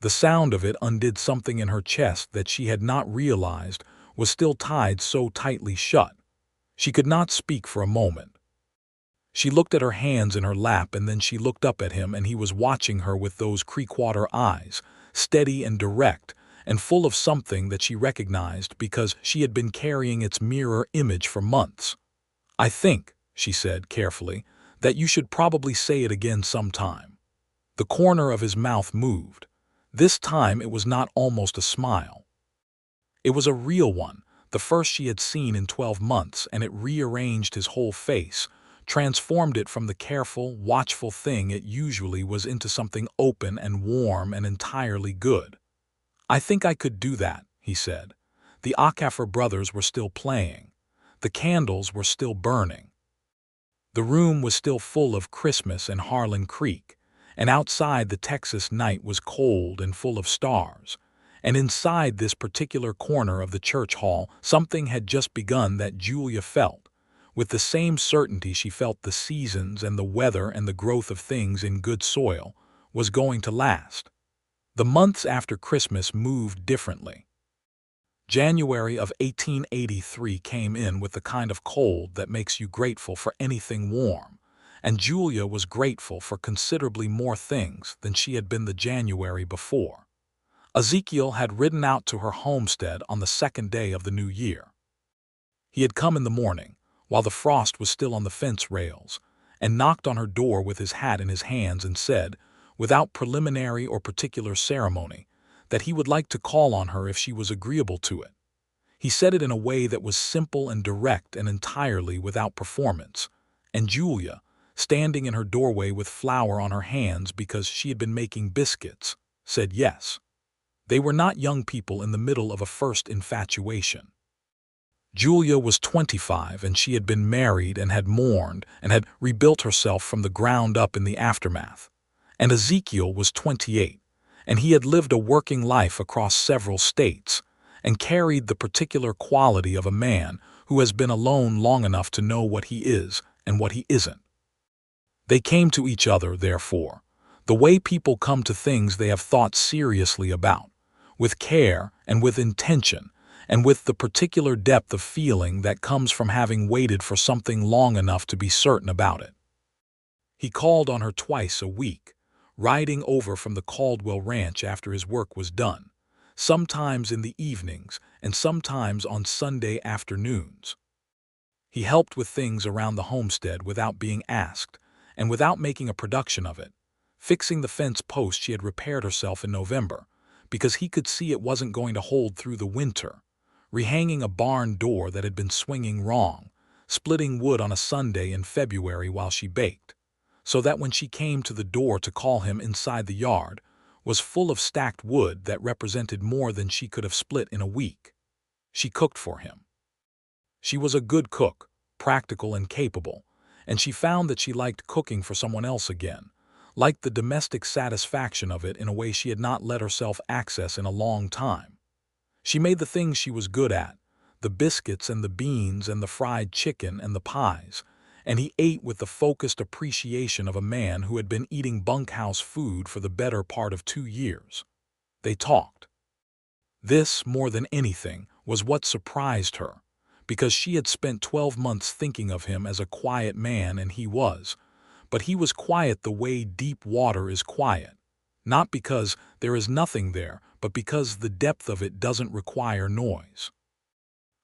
The sound of it undid something in her chest that she had not realized was still tied so tightly shut. She could not speak for a moment. She looked at her hands in her lap, and then she looked up at him, and he was watching her with those creekwater eyes, steady and direct, and full of something that she recognized because she had been carrying its mirror image for months. I think, she said carefully, that you should probably say it again sometime. The corner of his mouth moved. This time it was not almost a smile. It was a real one, the first she had seen in 12 months, and it rearranged his whole face, transformed it from the careful, watchful thing it usually was into something open and warm and entirely good. I think I could do that, he said. The Acafer brothers were still playing. The candles were still burning. The room was still full of Christmas and Harlan Creek, and outside the Texas night was cold and full of stars. And inside this particular corner of the church hall, something had just begun that Julia felt, with the same certainty she felt the seasons and the weather and the growth of things in good soil, was going to last. The months after Christmas moved differently. January of 1883 came in with the kind of cold that makes you grateful for anything warm, and Julia was grateful for considerably more things than she had been the January before. Ezekiel had ridden out to her homestead on the second day of the new year. He had come in the morning, while the frost was still on the fence rails, and knocked on her door with his hat in his hands and said, without preliminary or particular ceremony, that he would like to call on her if she was agreeable to it. He said it in a way that was simple and direct and entirely without performance, and Julia, standing in her doorway with flour on her hands because she had been making biscuits, said yes. They were not young people in the middle of a first infatuation. Julia was 25, and she had been married and had mourned and had rebuilt herself from the ground up in the aftermath. And Ezekiel was 28, and he had lived a working life across several states and carried the particular quality of a man who has been alone long enough to know what he is and what he isn't. They came to each other, therefore, the way people come to things they have thought seriously about, with care and with intention, and with the particular depth of feeling that comes from having waited for something long enough to be certain about it. He called on her twice a week, riding over from the Caldwell Ranch after his work was done, sometimes in the evenings and sometimes on Sunday afternoons. He helped with things around the homestead without being asked, and without making a production of it, fixing the fence post she had repaired herself in November, because he could see it wasn't going to hold through the winter, rehanging a barn door that had been swinging wrong, splitting wood on a Sunday in February while she baked, so that when she came to the door to call him inside the yard, was full of stacked wood that represented more than she could have split in a week. She cooked for him. She was a good cook, practical and capable, and she found that she liked cooking for someone else again, liked the domestic satisfaction of it in a way she had not let herself access in a long time. She made the things she was good at, the biscuits and the beans and the fried chicken and the pies, and he ate with the focused appreciation of a man who had been eating bunkhouse food for the better part of 2 years. They talked. This, more than anything, was what surprised her, because she had spent 12 months thinking of him as a quiet man, and he was, but he was quiet the way deep water is quiet, not because there is nothing there, but because the depth of it doesn't require noise.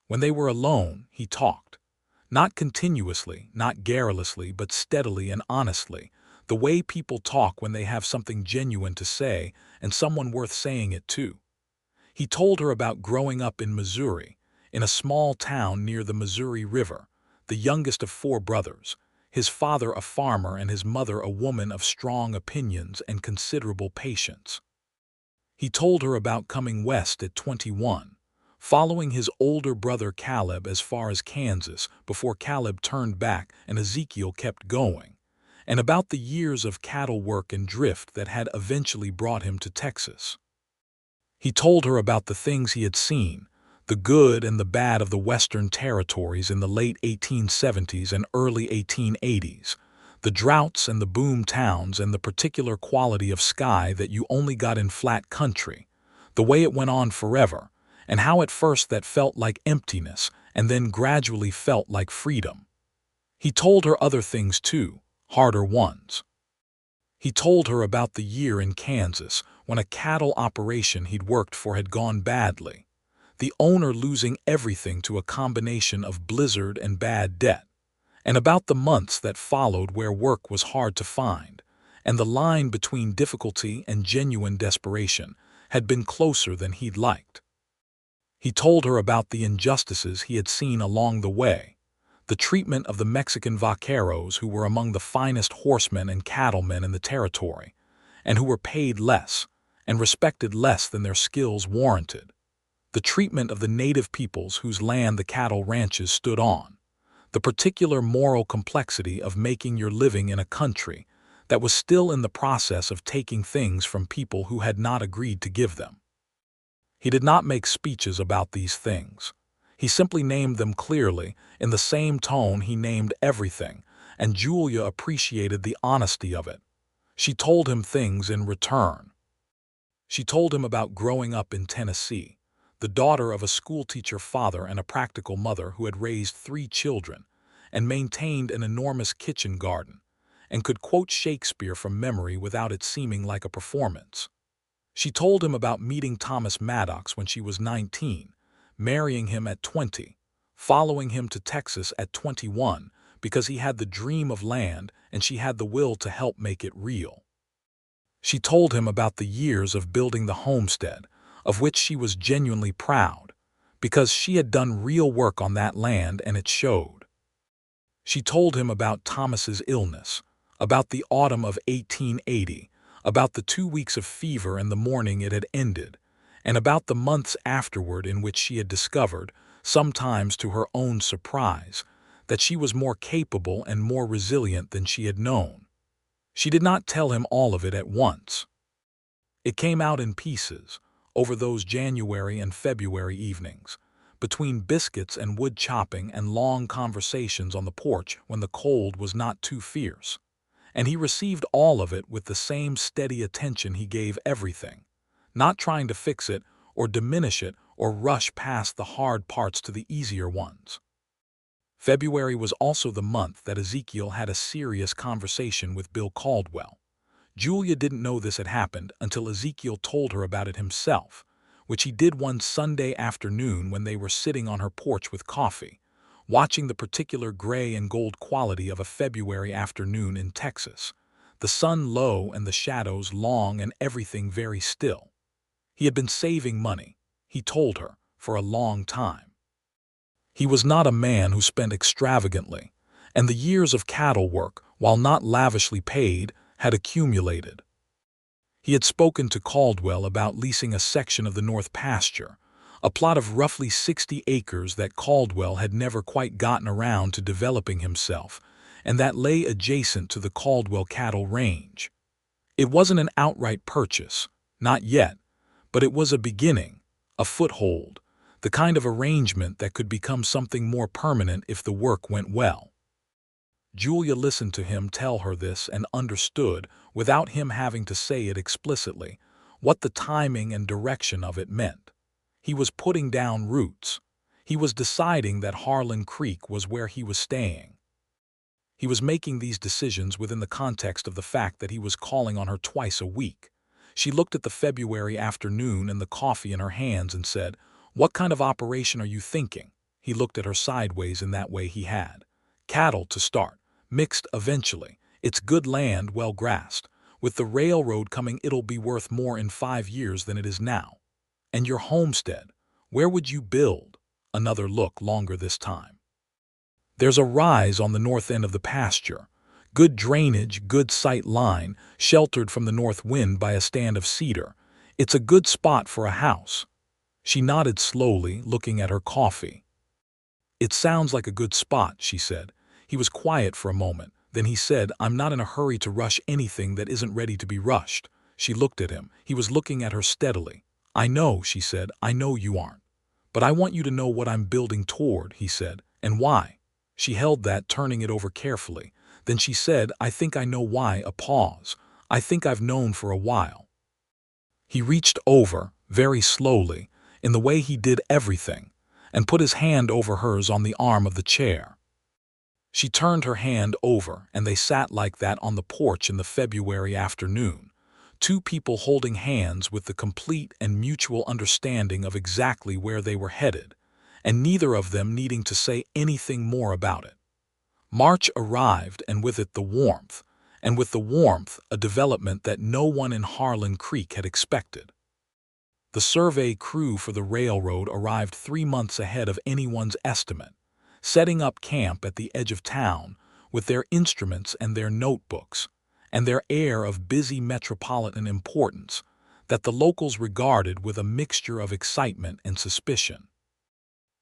When they were alone, he talked. Not continuously, not garrulously, but steadily and honestly, the way people talk when they have something genuine to say and someone worth saying it to. He told her about growing up in Missouri, in a small town near the Missouri River, the youngest of 4 brothers, his father a farmer and his mother a woman of strong opinions and considerable patience. He told her about coming west at 21, following his older brother Caleb as far as Kansas before Caleb turned back and Ezekiel kept going, and about the years of cattle work and drift that had eventually brought him to Texas. He told her about the things he had seen, the good and the bad of the Western territories in the late 1870s and early 1880s, the droughts and the boom towns and the particular quality of sky that you only got in flat country, the way it went on forever, and how at first that felt like emptiness and then gradually felt like freedom. He told her other things too, harder ones. He told her about the year in Kansas when a cattle operation he'd worked for had gone badly, the owner losing everything to a combination of blizzard and bad debt, and about the months that followed where work was hard to find, and the line between difficulty and genuine desperation had been closer than he'd liked. He told her about the injustices he had seen along the way, the treatment of the Mexican vaqueros who were among the finest horsemen and cattlemen in the territory, and who were paid less and respected less than their skills warranted, the treatment of the native peoples whose land the cattle ranches stood on, the particular moral complexity of making your living in a country that was still in the process of taking things from people who had not agreed to give them. He did not make speeches about these things. He simply named them clearly, in the same tone he named everything, and Julia appreciated the honesty of it. She told him things in return. She told him about growing up in Tennessee, the daughter of a schoolteacher father and a practical mother who had raised 3 children, and maintained an enormous kitchen garden, and could quote Shakespeare from memory without it seeming like a performance. She told him about meeting Thomas Maddox when she was 19, marrying him at 20, following him to Texas at 21 because he had the dream of land and she had the will to help make it real. She told him about the years of building the homestead, of which she was genuinely proud, because she had done real work on that land and it showed. She told him about Thomas's illness, about the autumn of 1880, about the 2 weeks of fever and the morning it had ended, and about the months afterward in which she had discovered, sometimes to her own surprise, that she was more capable and more resilient than she had known. She did not tell him all of it at once. It came out in pieces, over those January and February evenings, between biscuits and wood chopping and long conversations on the porch when the cold was not too fierce, and he received all of it with the same steady attention he gave everything, not trying to fix it or diminish it or rush past the hard parts to the easier ones. February was also the month that Ezekiel had a serious conversation with Bill Caldwell. Julia didn't know this had happened until Ezekiel told her about it himself, which he did one Sunday afternoon when they were sitting on her porch with coffee, watching the particular gray and gold quality of a February afternoon in Texas, the sun low and the shadows long and everything very still. He had been saving money, he told her, for a long time. He was not a man who spent extravagantly, and the years of cattle work, while not lavishly paid, had accumulated. He had spoken to Caldwell about leasing a section of the North Pasture, a plot of roughly 60 acres that Caldwell had never quite gotten around to developing himself, and that lay adjacent to the Caldwell cattle range. It wasn't an outright purchase, not yet, but it was a beginning, a foothold, the kind of arrangement that could become something more permanent if the work went well. Julia listened to him tell her this and understood, without him having to say it explicitly, what the timing and direction of it meant. He was putting down roots. He was deciding that Harlan Creek was where he was staying. He was making these decisions within the context of the fact that he was calling on her twice a week. She looked at the February afternoon and the coffee in her hands and said, "What kind of operation are you thinking?" He looked at her sideways in that way he had. Cattle to start, mixed eventually. It's good land well grassed. With the railroad coming, it'll be worth more in 5 years than it is now. And your homestead, where would you build? Another look longer this time. There's a rise on the north end of the pasture. Good drainage, good sight line, sheltered from the north wind by a stand of cedar. It's a good spot for a house. She nodded slowly, looking at her coffee. It sounds like a good spot, she said. He was quiet for a moment. Then he said, I'm not in a hurry to rush anything that isn't ready to be rushed. She looked at him. He was looking at her steadily. I know, she said, I know you aren't. But I want you to know what I'm building toward, he said, and why. She held that, turning it over carefully. Then she said, I think I know why, a pause. I think I've known for a while. He reached over, very slowly, in the way he did everything, and put his hand over hers on the arm of the chair. She turned her hand over, and they sat like that on the porch in the February afternoon, two people holding hands with the complete and mutual understanding of exactly where they were headed, and neither of them needing to say anything more about it. March arrived, and with it the warmth, and with the warmth a development that no one in Harlan Creek had expected. The survey crew for the railroad arrived 3 months ahead of anyone's estimate, setting up camp at the edge of town with their instruments and their notebooks, and their air of busy metropolitan importance that the locals regarded with a mixture of excitement and suspicion.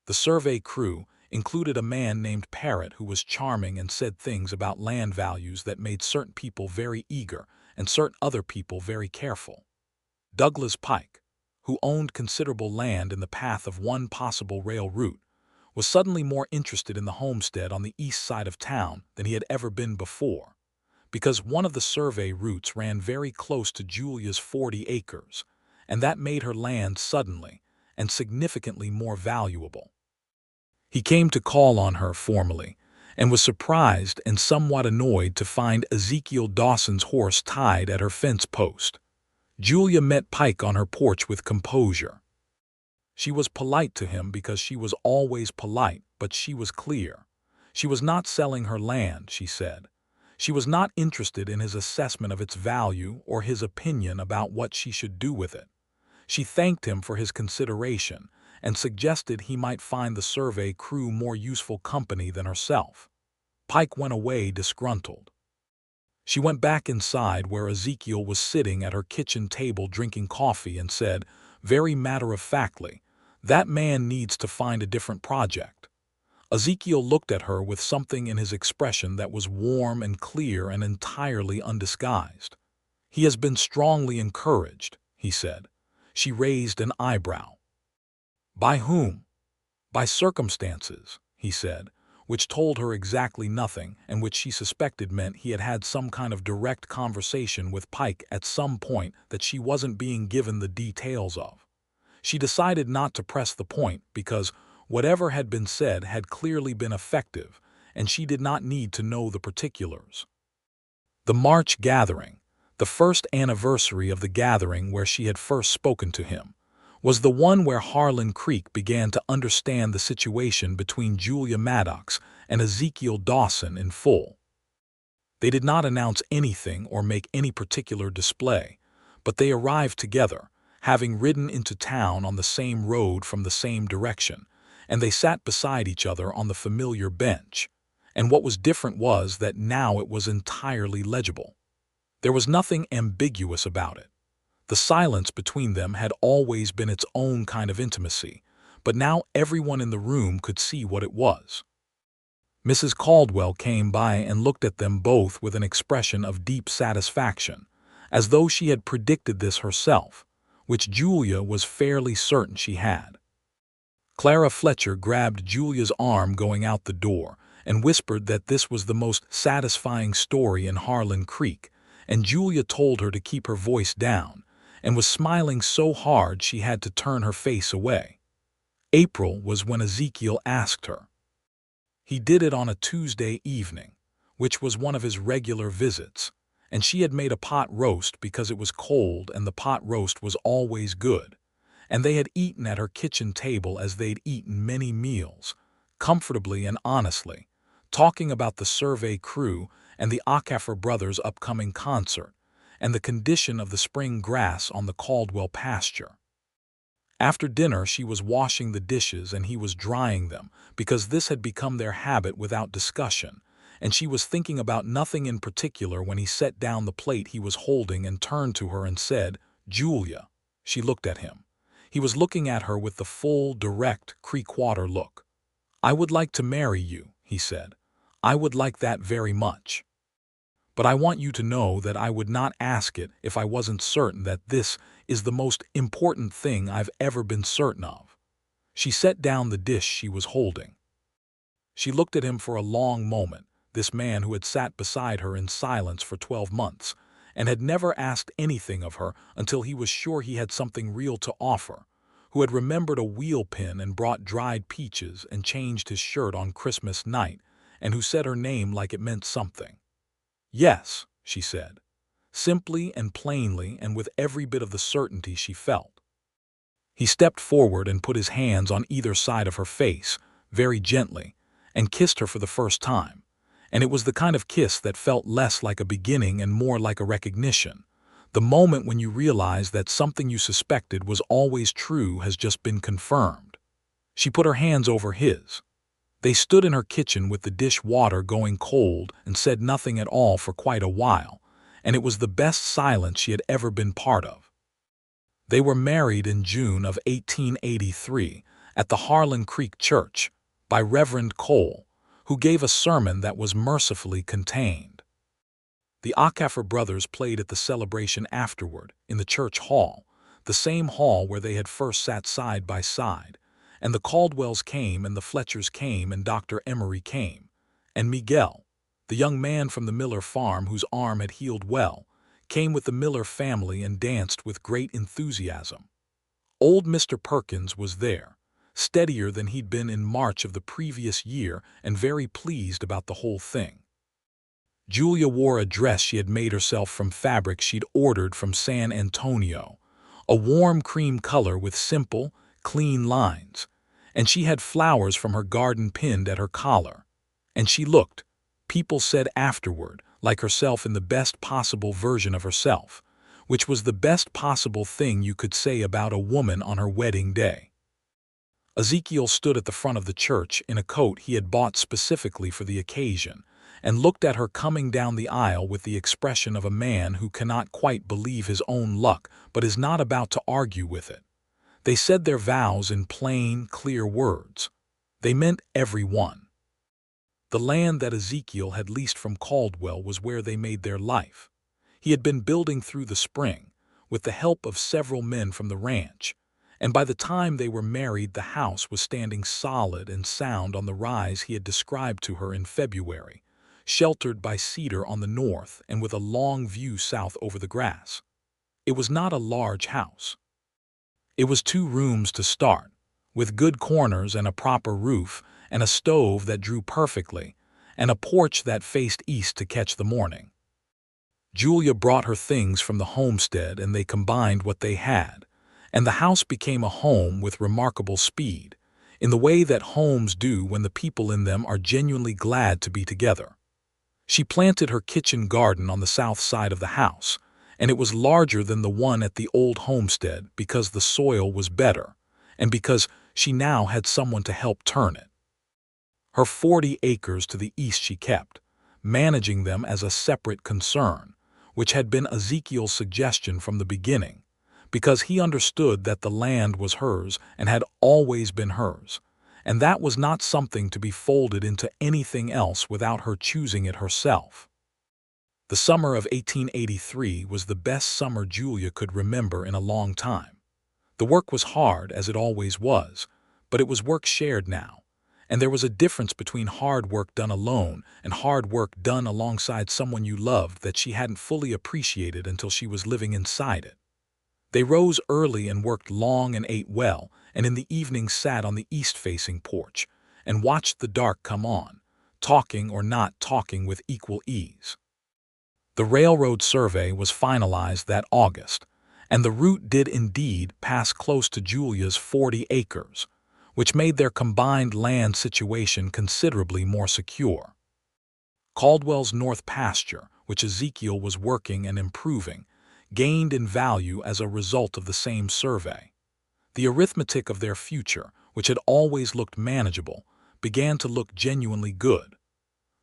The survey crew included a man named Parrott who was charming and said things about land values that made certain people very eager and certain other people very careful. Douglas Pike, who owned considerable land in the path of one possible rail route, was suddenly more interested in the homestead on the east side of town than he had ever been before, because one of the survey routes ran very close to Julia's 40 acres, and that made her land suddenly and significantly more valuable. He came to call on her formally, and was surprised and somewhat annoyed to find Ezekiel Dawson's horse tied at her fence post. Julia met Pike on her porch with composure. She was polite to him because she was always polite, but she was clear. She was not selling her land, she said. She was not interested in his assessment of its value or his opinion about what she should do with it. She thanked him for his consideration and suggested he might find the survey crew more useful company than herself. Pike went away disgruntled. She went back inside where Ezekiel was sitting at her kitchen table drinking coffee and said, very matter-of-factly, that man needs to find a different project. Ezekiel looked at her with something in his expression that was warm and clear and entirely undisguised. He has been strongly encouraged, he said. She raised an eyebrow. By whom? By circumstances, he said, which told her exactly nothing and which she suspected meant he had had some kind of direct conversation with Pike at some point that she wasn't being given the details of. She decided not to press the point because whatever had been said had clearly been effective, and she did not need to know the particulars. The March gathering, the first anniversary of the gathering where she had first spoken to him, was the one where Harlan Creek began to understand the situation between Julia Maddox and Ezekiel Dawson in full. They did not announce anything or make any particular display, but they arrived together, having ridden into town on the same road from the same direction, and they sat beside each other on the familiar bench. And what was different was that now it was entirely legible. There was nothing ambiguous about it. The silence between them had always been its own kind of intimacy, but now everyone in the room could see what it was. Mrs. Caldwell came by and looked at them both with an expression of deep satisfaction, as though she had predicted this herself, which Julia was fairly certain she had. Clara Fletcher grabbed Julia's arm going out the door and whispered that this was the most satisfying story in Harlan Creek, and Julia told her to keep her voice down, and was smiling so hard she had to turn her face away. April was when Ezekiel asked her. He did it on a Tuesday evening, which was one of his regular visits, and she had made a pot roast because it was cold and the pot roast was always good, and they had eaten at her kitchen table as they'd eaten many meals, comfortably and honestly, talking about the survey crew and the Acafer brothers' upcoming concert, and the condition of the spring grass on the Caldwell pasture. After dinner, she was washing the dishes and he was drying them, because this had become their habit without discussion, and she was thinking about nothing in particular when he set down the plate he was holding and turned to her and said, "Julia." She looked at him. He was looking at her with the full, direct, Creekwater look. "I would like to marry you," he said. "I would like that very much. But I want you to know that I would not ask it if I wasn't certain that this is the most important thing I've ever been certain of." She set down the dish she was holding. She looked at him for a long moment, this man who had sat beside her in silence for 12 months, and had never asked anything of her until he was sure he had something real to offer, who had remembered a wheel pin and brought dried peaches and changed his shirt on Christmas night, and who said her name like it meant something. "Yes," she said, simply and plainly and with every bit of the certainty she felt. He stepped forward and put his hands on either side of her face, very gently, and kissed her for the first time, and it was the kind of kiss that felt less like a beginning and more like a recognition. The moment when you realize that something you suspected was always true has just been confirmed. She put her hands over his. They stood in her kitchen with the dish water going cold and said nothing at all for quite a while, and it was the best silence she had ever been part of. They were married in June of 1883 at the Harlan Creek Church by Reverend Cole, who gave a sermon that was mercifully contained. The Acafer brothers played at the celebration afterward in the church hall, the same hall where they had first sat side by side, and the Caldwells came and the Fletchers came and Dr. Emery came, and Miguel, the young man from the Miller farm whose arm had healed well, came with the Miller family and danced with great enthusiasm. Old Mr. Perkins was there, steadier than he'd been in March of the previous year and very pleased about the whole thing. Julia wore a dress she had made herself from fabric she'd ordered from San Antonio, a warm cream color with simple, clean lines, and she had flowers from her garden pinned at her collar. And she looked, people said afterward, like herself in the best possible version of herself, which was the best possible thing you could say about a woman on her wedding day. Ezekiel stood at the front of the church in a coat he had bought specifically for the occasion, and looked at her coming down the aisle with the expression of a man who cannot quite believe his own luck but is not about to argue with it. They said their vows in plain, clear words. They meant every one. The land that Ezekiel had leased from Caldwell was where they made their life. He had been building through the spring, with the help of several men from the ranch, and by the time they were married the house was standing solid and sound on the rise he had described to her in February, sheltered by cedar on the north and with a long view south over the grass. It was not a large house. It was 2 rooms to start, with good corners and a proper roof, and a stove that drew perfectly, and a porch that faced east to catch the morning. Julia brought her things from the homestead and they combined what they had, and the house became a home with remarkable speed, in the way that homes do when the people in them are genuinely glad to be together. She planted her kitchen garden on the south side of the house, and it was larger than the one at the old homestead because the soil was better, and because she now had someone to help turn it. Her 40 acres to the east she kept, managing them as a separate concern, which had been Ezekiel's suggestion from the beginning, because he understood that the land was hers and had always been hers, and that was not something to be folded into anything else without her choosing it herself. The summer of 1883 was the best summer Julia could remember in a long time. The work was hard, as it always was, but it was work shared now, and there was a difference between hard work done alone and hard work done alongside someone you loved that she hadn't fully appreciated until she was living inside it. They rose early and worked long and ate well, and in the evening sat on the east-facing porch and watched the dark come on, talking or not talking with equal ease. The railroad survey was finalized that August, and the route did indeed pass close to Julia's 40 acres, which made their combined land situation considerably more secure. Caldwell's north pasture, which Ezekiel was working and improving, gained in value as a result of the same survey. The arithmetic of their future, which had always looked manageable, began to look genuinely good.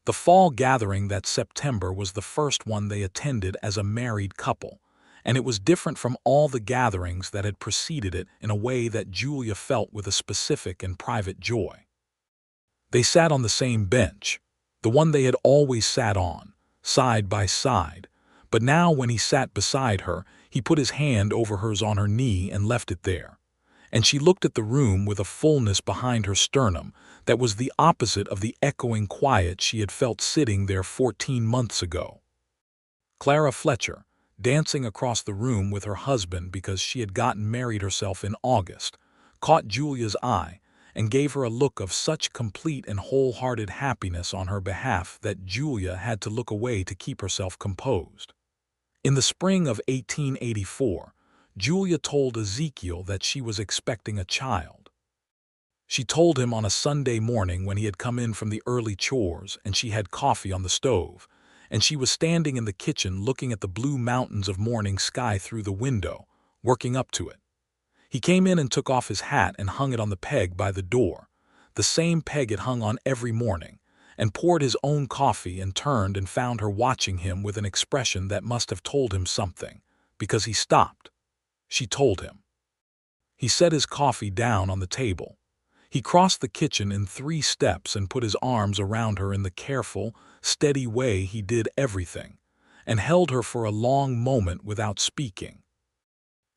The fall gathering that September was the first one they attended as a married couple, and it was different from all the gatherings that had preceded it in a way that Julia felt with a specific and private joy. They sat on the same bench, the one they had always sat on, side by side, but now when he sat beside her, he put his hand over hers on her knee and left it there, and she looked at the room with a fullness behind her sternum that was the opposite of the echoing quiet she had felt sitting there 14 months ago. Clara Fletcher, dancing across the room with her husband because she had gotten married herself in August, caught Julia's eye and gave her a look of such complete and wholehearted happiness on her behalf that Julia had to look away to keep herself composed. In the spring of 1884, Julia told Ezekiel that she was expecting a child. She told him on a Sunday morning when he had come in from the early chores and she had coffee on the stove, and she was standing in the kitchen looking at the blue mountains of morning sky through the window, working up to it. He came in and took off his hat and hung it on the peg by the door, the same peg it hung on every morning, and poured his own coffee and turned and found her watching him with an expression that must have told him something, because he stopped. She told him. He set his coffee down on the table. He crossed the kitchen in 3 steps and put his arms around her in the careful, steady way he did everything, and held her for a long moment without speaking.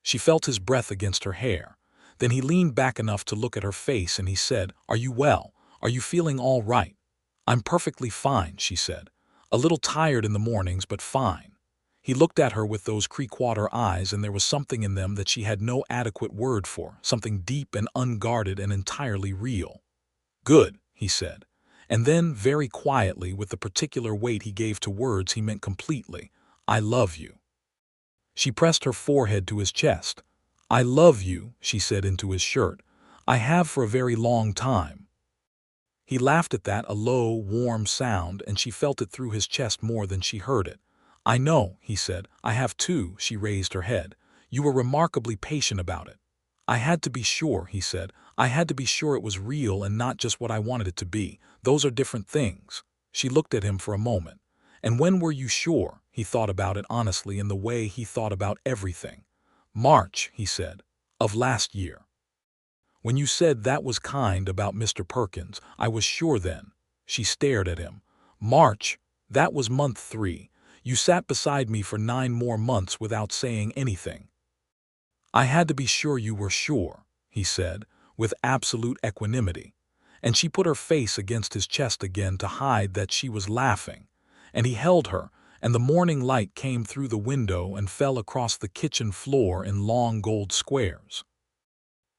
She felt his breath against her hair. Then he leaned back enough to look at her face and he said, "Are you well? Are you feeling all right?" "I'm perfectly fine," she said. "A little tired in the mornings, but fine." He looked at her with those creekwater eyes, and there was something in them that she had no adequate word for, something deep and unguarded and entirely real. "Good," he said. And then, very quietly, with the particular weight he gave to words he meant completely, "I love you." She pressed her forehead to his chest. "I love you," she said into his shirt. "I have for a very long time." He laughed at that, a low, warm sound, and she felt it through his chest more than she heard it. "I know," he said. "I have too." She raised her head. "You were remarkably patient about it." "I had to be sure," he said. "I had to be sure it was real and not just what I wanted it to be. Those are different things." She looked at him for a moment. "And when were you sure?" He thought about it honestly in the way he thought about everything. "March," he said, "of last year. When you said that was kind about Mr. Perkins, I was sure then." She stared at him. "March, that was month 3. You sat beside me for 9 more months without saying anything." "I had to be sure you were sure," he said, with absolute equanimity. And she put her face against his chest again to hide that she was laughing. And he held her, and the morning light came through the window and fell across the kitchen floor in long gold squares.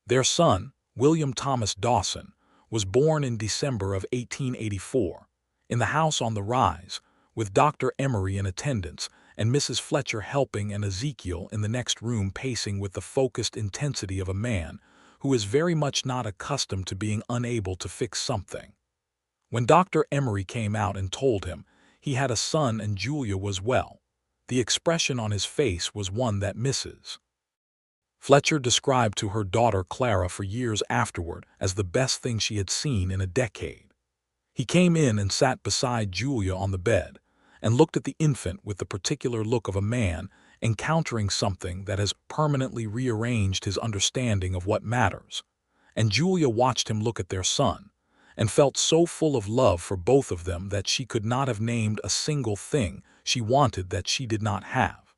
Their son, William Thomas Dawson, was born in December of 1884, in the house on the rise, with Dr. Emery in attendance and Mrs. Fletcher helping, and Ezekiel in the next room pacing with the focused intensity of a man who is very much not accustomed to being unable to fix something. When Dr. Emery came out and told him he had a son and Julia was well, the expression on his face was one that Mrs. Fletcher described to her daughter Clara for years afterward as the best thing she had seen in a decade. He came in and sat beside Julia on the bed, and looked at the infant with the particular look of a man encountering something that has permanently rearranged his understanding of what matters. And Julia watched him look at their son, and felt so full of love for both of them that she could not have named a single thing she wanted that she did not have.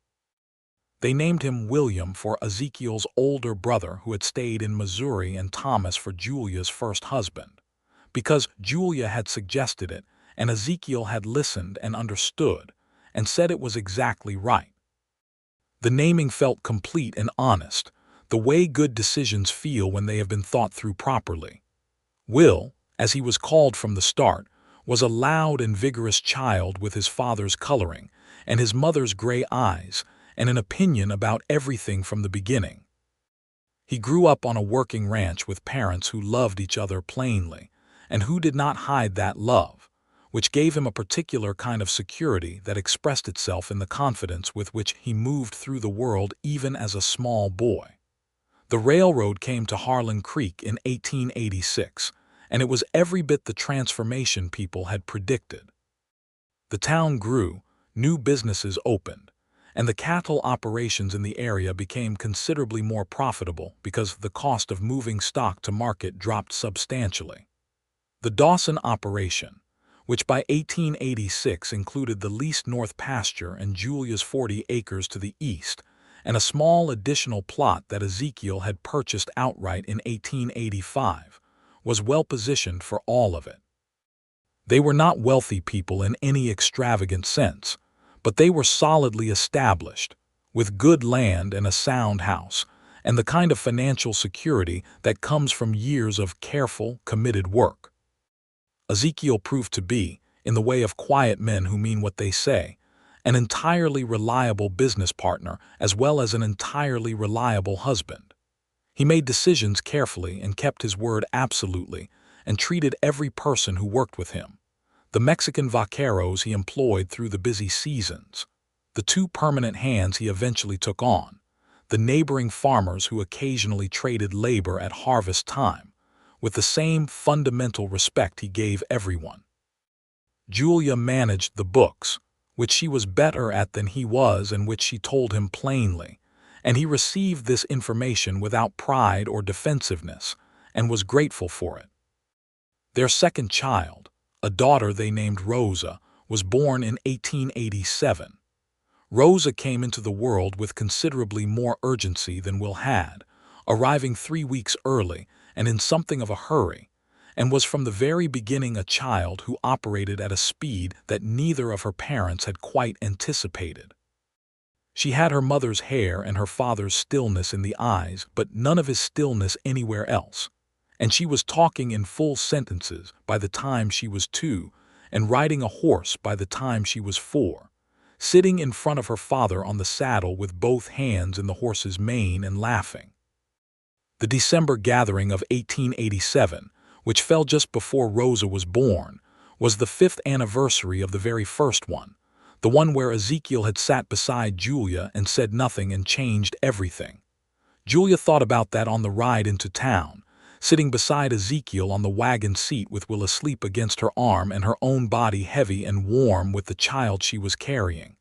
They named him William for Ezekiel's older brother who had stayed in Missouri, and Thomas for Julia's first husband, because Julia had suggested it, and Ezekiel had listened and understood, and said it was exactly right. The naming felt complete and honest, the way good decisions feel when they have been thought through properly. Will, as he was called from the start, was a loud and vigorous child with his father's coloring and his mother's gray eyes, and an opinion about everything from the beginning. He grew up on a working ranch with parents who loved each other plainly, and who did not hide that love, which gave him a particular kind of security that expressed itself in the confidence with which he moved through the world even as a small boy. The railroad came to Harlan Creek in 1886, and it was every bit the transformation people had predicted. The town grew, new businesses opened, and the cattle operations in the area became considerably more profitable because the cost of moving stock to market dropped substantially. The Dawson operation, which by 1886 included the leased north pasture and Julia's 40 acres to the east, and a small additional plot that Ezekiel had purchased outright in 1885, was well positioned for all of it. They were not wealthy people in any extravagant sense, but they were solidly established, with good land and a sound house, and the kind of financial security that comes from years of careful, committed work. Ezekiel proved to be, in the way of quiet men who mean what they say, an entirely reliable business partner as well as an entirely reliable husband. He made decisions carefully and kept his word absolutely, and treated every person who worked with him. The Mexican vaqueros he employed through the busy seasons, the 2 permanent hands he eventually took on, the neighboring farmers who occasionally traded labor at harvest time, with the same fundamental respect he gave everyone. Julia managed the books, which she was better at than he was and which she told him plainly, and he received this information without pride or defensiveness, and was grateful for it. Their second child, a daughter they named Rosa, was born in 1887. Rosa came into the world with considerably more urgency than Will had, arriving 3 weeks early and in something of a hurry, and was from the very beginning a child who operated at a speed that neither of her parents had quite anticipated. She had her mother's hair and her father's stillness in the eyes, but none of his stillness anywhere else, and she was talking in full sentences by the time she was 2, and riding a horse by the time she was 4, sitting in front of her father on the saddle with both hands in the horse's mane and laughing. The December gathering of 1887, which fell just before Rosa was born, was the 5th anniversary of the very first one, the one where Ezekiel had sat beside Julia and said nothing and changed everything. Julia thought about that on the ride into town, sitting beside Ezekiel on the wagon seat with Will asleep against her arm and her own body heavy and warm with the child she was carrying.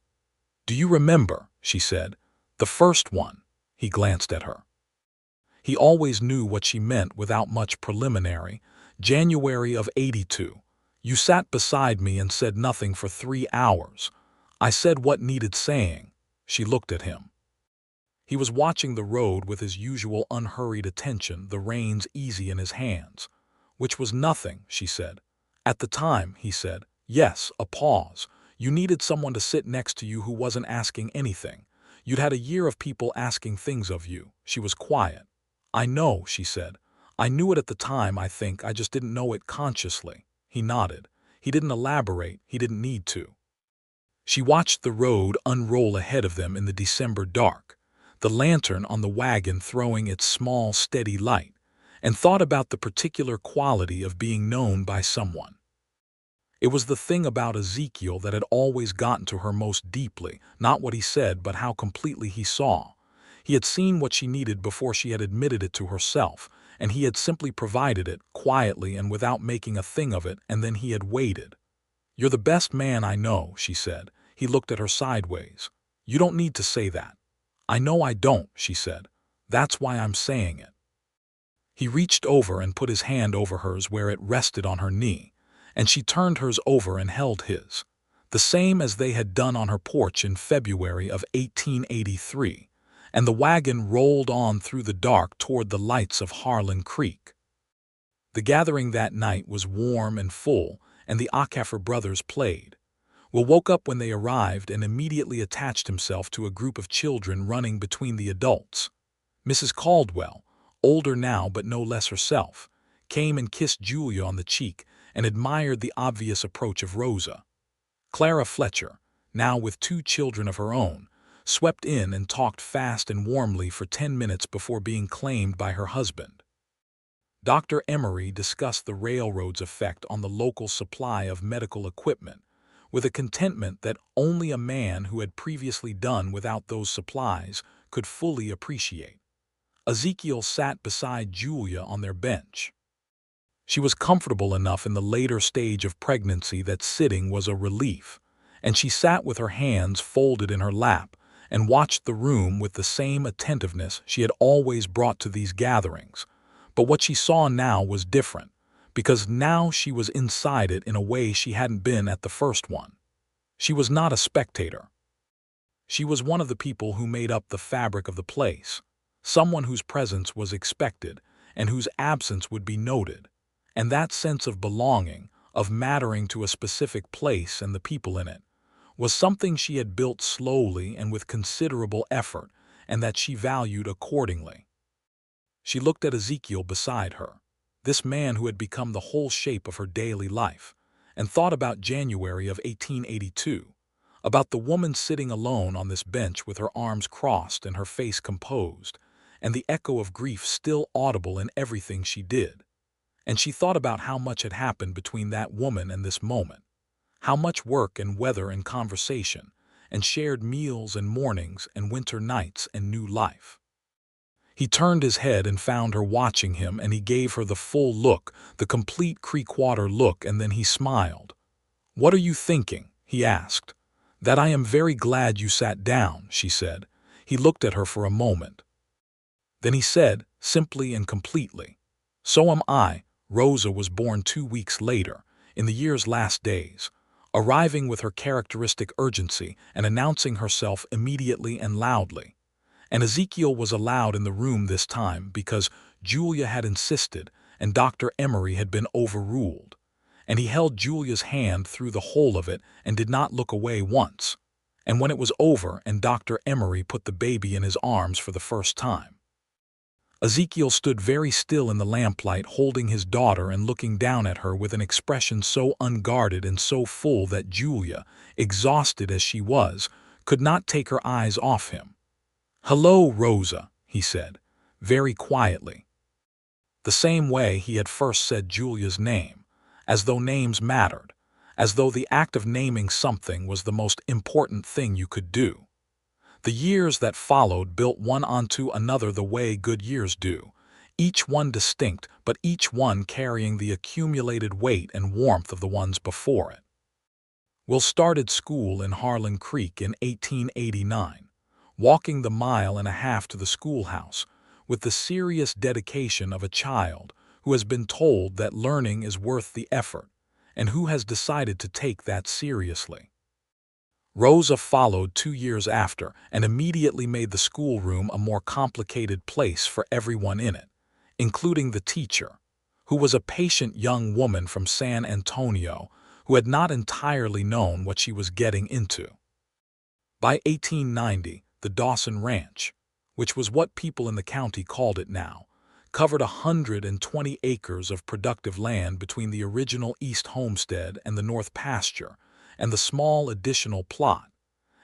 "Do you remember," she said, "the first one?" He glanced at her. He always knew what she meant without much preliminary. "January of '82. You sat beside me and said nothing for 3 hours. I said what needed saying." She looked at him. He was watching the road with his usual unhurried attention, the reins easy in his hands. "Which was nothing," she said. "At the time," he said. "Yes," a pause. "You needed someone to sit next to you who wasn't asking anything. You'd had a year of people asking things of you." She was quiet. "I know," she said. "I knew it at the time, I think. I just didn't know it consciously." He nodded. He didn't elaborate. He didn't need to. She watched the road unroll ahead of them in the December dark, the lantern on the wagon throwing its small, steady light, and thought about the particular quality of being known by someone. It was the thing about Ezekiel that had always gotten to her most deeply, not what he said, but how completely he saw. He had seen what she needed before she had admitted it to herself, and he had simply provided it, quietly and without making a thing of it, and then he had waited. "You're the best man I know," she said. He looked at her sideways. "You don't need to say that." "I know I don't," she said. "That's why I'm saying it." He reached over and put his hand over hers where it rested on her knee, and she turned hers over and held his, the same as they had done on her porch in February of 1883, and the wagon rolled on through the dark toward the lights of Harlan Creek. The gathering that night was warm and full, and the Acaffer brothers played. Will woke up when they arrived and immediately attached himself to a group of children running between the adults. Mrs. Caldwell, older now but no less herself, came and kissed Julia on the cheek and admired the obvious approach of Rosa. Clara Fletcher, now with 2 children of her own, swept in and talked fast and warmly for 10 minutes before being claimed by her husband. Dr. Emery discussed the railroad's effect on the local supply of medical equipment, with a contentment that only a man who had previously done without those supplies could fully appreciate. Ezekiel sat beside Julia on their bench. She was comfortable enough in the later stage of pregnancy that sitting was a relief, and she sat with her hands folded in her lap and watched the room with the same attentiveness she had always brought to these gatherings. But what she saw now was different, because now she was inside it in a way she hadn't been at the first one. She was not a spectator. She was one of the people who made up the fabric of the place, someone whose presence was expected and whose absence would be noted. And that sense of belonging, of mattering to a specific place and the people in it, was something she had built slowly and with considerable effort, and that she valued accordingly. She looked at Ezekiel beside her, this man who had become the whole shape of her daily life, and thought about January of 1882, about the woman sitting alone on this bench with her arms crossed and her face composed, and the echo of grief still audible in everything she did. And she thought about how much had happened between that woman and this moment, how much work and weather and conversation, and shared meals and mornings and winter nights and new life. He turned his head and found her watching him, and he gave her the full look, the complete Creekwater look, and then he smiled. "What are you thinking?" he asked. "That I am very glad you sat down," she said. He looked at her for a moment. Then he said, simply and completely, "So am I." Rosa was born 2 weeks later, in the year's last days, arriving with her characteristic urgency and announcing herself immediately and loudly. And Ezekiel was allowed in the room this time because Julia had insisted and Dr. Emery had been overruled. And he held Julia's hand through the whole of it and did not look away once. And when it was over and Dr. Emery put the baby in his arms for the first time, Ezekiel stood very still in the lamplight, holding his daughter and looking down at her with an expression so unguarded and so full that Julia, exhausted as she was, could not take her eyes off him. "Hello, Rosa," he said, very quietly. The same way he had first said Julia's name, as though names mattered, as though the act of naming something was the most important thing you could do. The years that followed built one onto another the way good years do, each one distinct, but each one carrying the accumulated weight and warmth of the ones before it. Will started school in Harlan Creek in 1889, walking the 1.5 miles to the schoolhouse, with the serious dedication of a child who has been told that learning is worth the effort, and who has decided to take that seriously. Rosa followed 2 years after and immediately made the schoolroom a more complicated place for everyone in it, including the teacher, who was a patient young woman from San Antonio who had not entirely known what she was getting into. By 1890, the Dawson Ranch, which was what people in the county called it now, covered 120 acres of productive land between the original East Homestead and the North Pasture, and the small additional plot,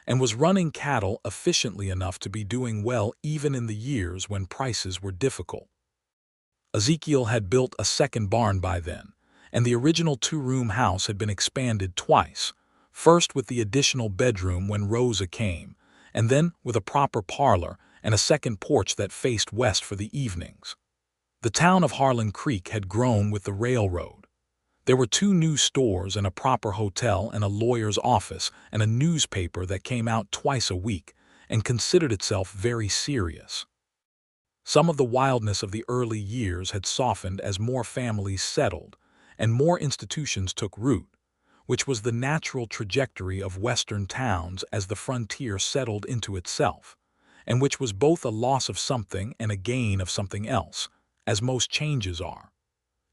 and was running cattle efficiently enough to be doing well even in the years when prices were difficult. Ezekiel had built a second barn by then, and the original 2-room house had been expanded twice, first with the additional bedroom when Rosa came, and then with a proper parlor and a second porch that faced west for the evenings. The town of Harlan Creek had grown with the railroad. There were 2 new stores and a proper hotel and a lawyer's office and a newspaper that came out twice a week and considered itself very serious. Some of the wildness of the early years had softened as more families settled and more institutions took root, which was the natural trajectory of Western towns as the frontier settled into itself, and which was both a loss of something and a gain of something else, as most changes are.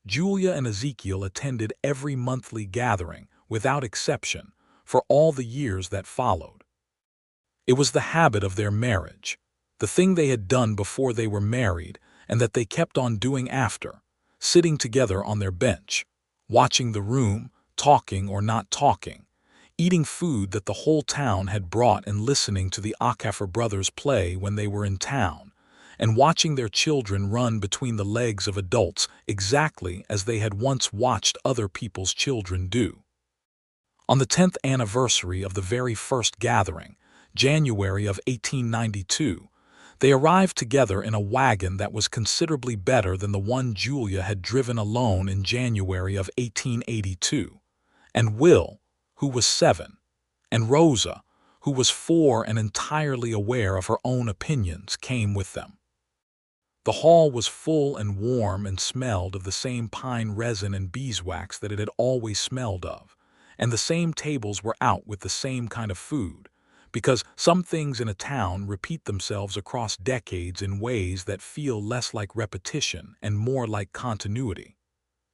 Julia and Ezekiel attended every monthly gathering, without exception, for all the years that followed. It was the habit of their marriage, the thing they had done before they were married and that they kept on doing after, sitting together on their bench, watching the room, talking or not talking, eating food that the whole town had brought and listening to the Acafer brothers play when they were in town, and watching their children run between the legs of adults exactly as they had once watched other people's children do. On the 10th anniversary of the very first gathering, January of 1892, they arrived together in a wagon that was considerably better than the one Julia had driven alone in January of 1882, and Will, who was 7, and Rosa, who was 4 and entirely aware of her own opinions, came with them. The hall was full and warm and smelled of the same pine resin and beeswax that it had always smelled of, and the same tables were out with the same kind of food, because some things in a town repeat themselves across decades in ways that feel less like repetition and more like continuity.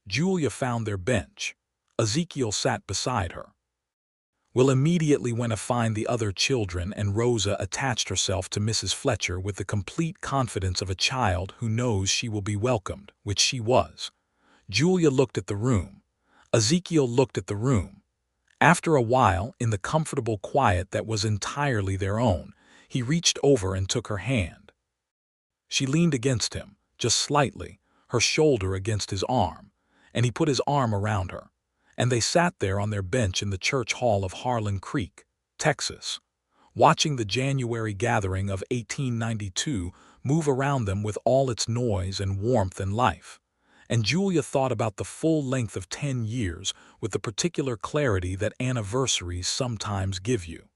Julia found their bench. Ezekiel sat beside her. Will immediately went to find the other children, and Rosa attached herself to Mrs. Fletcher with the complete confidence of a child who knows she will be welcomed, which she was. Julia looked at the room. Ezekiel looked at the room. After a while, in the comfortable quiet that was entirely their own, he reached over and took her hand. She leaned against him, just slightly, her shoulder against his arm, and he put his arm around her, and they sat there on their bench in the church hall of Harlan Creek, Texas, watching the January gathering of 1892 move around them with all its noise and warmth and life. And Julia thought about the full length of 10 years with the particular clarity that anniversaries sometimes give you.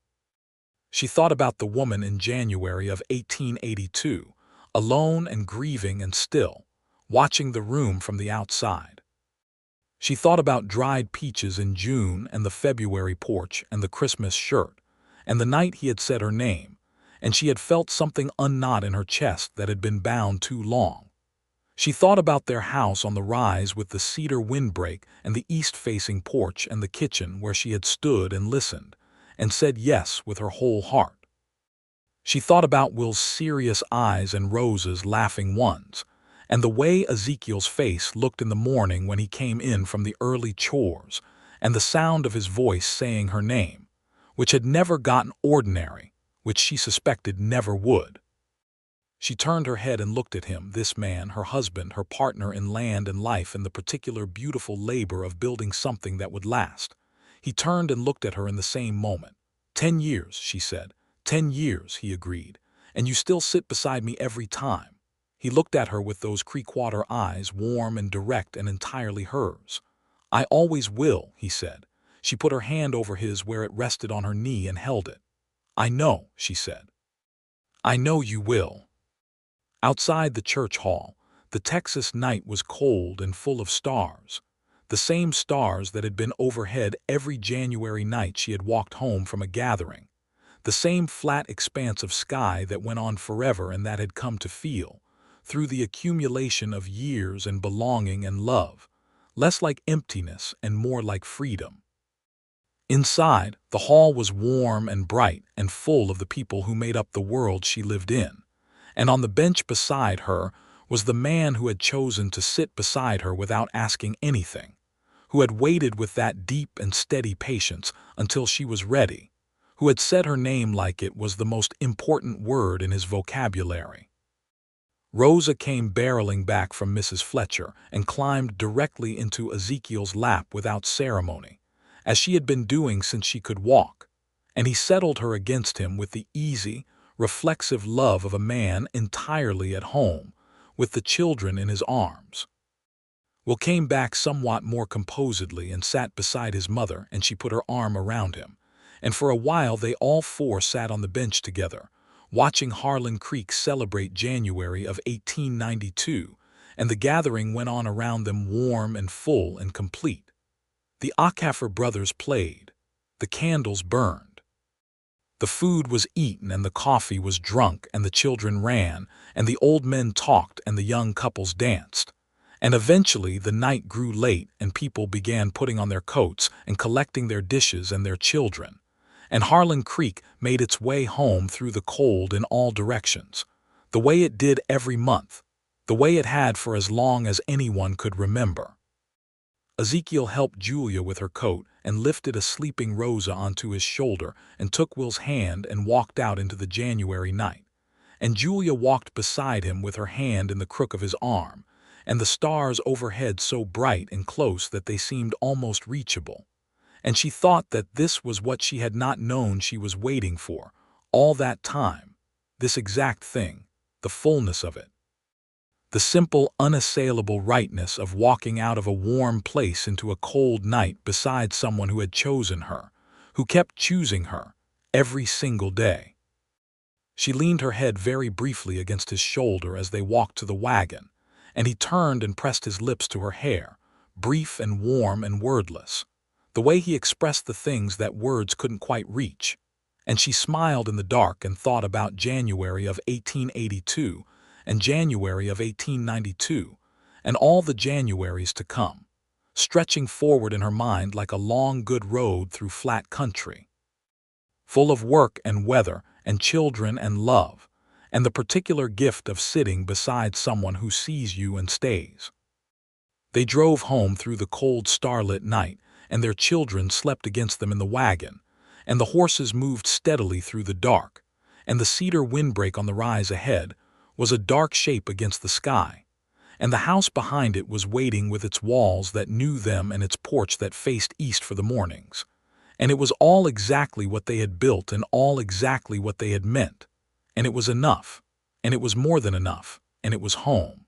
She thought about the woman in January of 1882, alone and grieving and still, watching the room from the outside. She thought about dried peaches in June and the February porch and the Christmas shirt, and the night he had said her name, and she had felt something unknot in her chest that had been bound too long. She thought about their house on the rise with the cedar windbreak and the east-facing porch and the kitchen where she had stood and listened, and said yes with her whole heart. She thought about Will's serious eyes and Rosa's laughing ones, and the way Ezekiel's face looked in the morning when he came in from the early chores, and the sound of his voice saying her name, which had never gotten ordinary, which she suspected never would. She turned her head and looked at him, this man, her husband, her partner in land and life and the particular beautiful labor of building something that would last. He turned and looked at her in the same moment. 10 years, she said. 10 years, he agreed. And you still sit beside me every time. He looked at her with those creekwater eyes, warm and direct and entirely hers. I always will, he said. She put her hand over his where it rested on her knee and held it. I know, she said. I know you will. Outside the church hall, the Texas night was cold and full of stars, the same stars that had been overhead every January night she had walked home from a gathering, the same flat expanse of sky that went on forever and that had come to feel, through the accumulation of years and belonging and love, less like emptiness and more like freedom. Inside, the hall was warm and bright and full of the people who made up the world she lived in. And on the bench beside her was the man who had chosen to sit beside her without asking anything, who had waited with that deep and steady patience until she was ready, who had said her name like it was the most important word in his vocabulary. Rosa came barreling back from Mrs. Fletcher and climbed directly into Ezekiel's lap without ceremony, as she had been doing since she could walk, and he settled her against him with the easy, reflexive love of a man entirely at home, with the children in his arms. Will came back somewhat more composedly and sat beside his mother, and she put her arm around him, and for a while they all four sat on the bench together, watching Harlan Creek celebrate January of 1892, and the gathering went on around them warm and full and complete. The Acafer brothers played. The candles burned. The food was eaten and the coffee was drunk and the children ran and the old men talked and the young couples danced. And eventually the night grew late and people began putting on their coats and collecting their dishes and their children. And Harlan Creek made its way home through the cold in all directions, the way it did every month, the way it had for as long as anyone could remember. Ezekiel helped Julia with her coat and lifted a sleeping Rosa onto his shoulder and took Will's hand and walked out into the January night. And Julia walked beside him with her hand in the crook of his arm, and the stars overhead so bright and close that they seemed almost reachable. And she thought that this was what she had not known she was waiting for, all that time, this exact thing, the fullness of it. The simple, unassailable rightness of walking out of a warm place into a cold night beside someone who had chosen her, who kept choosing her, every single day. She leaned her head very briefly against his shoulder as they walked to the wagon, and he turned and pressed his lips to her hair, brief and warm and wordless, the way he expressed the things that words couldn't quite reach. And she smiled in the dark and thought about January of 1882 and January of 1892, and all the Januaries to come, stretching forward in her mind like a long good road through flat country, full of work and weather and children and love, and the particular gift of sitting beside someone who sees you and stays. They drove home through the cold starlit night, and their children slept against them in the wagon, and the horses moved steadily through the dark, and the cedar windbreak on the rise ahead was a dark shape against the sky, and the house behind it was waiting with its walls that knew them and its porch that faced east for the mornings. And it was all exactly what they had built and all exactly what they had meant, and it was enough, and it was more than enough, and it was home.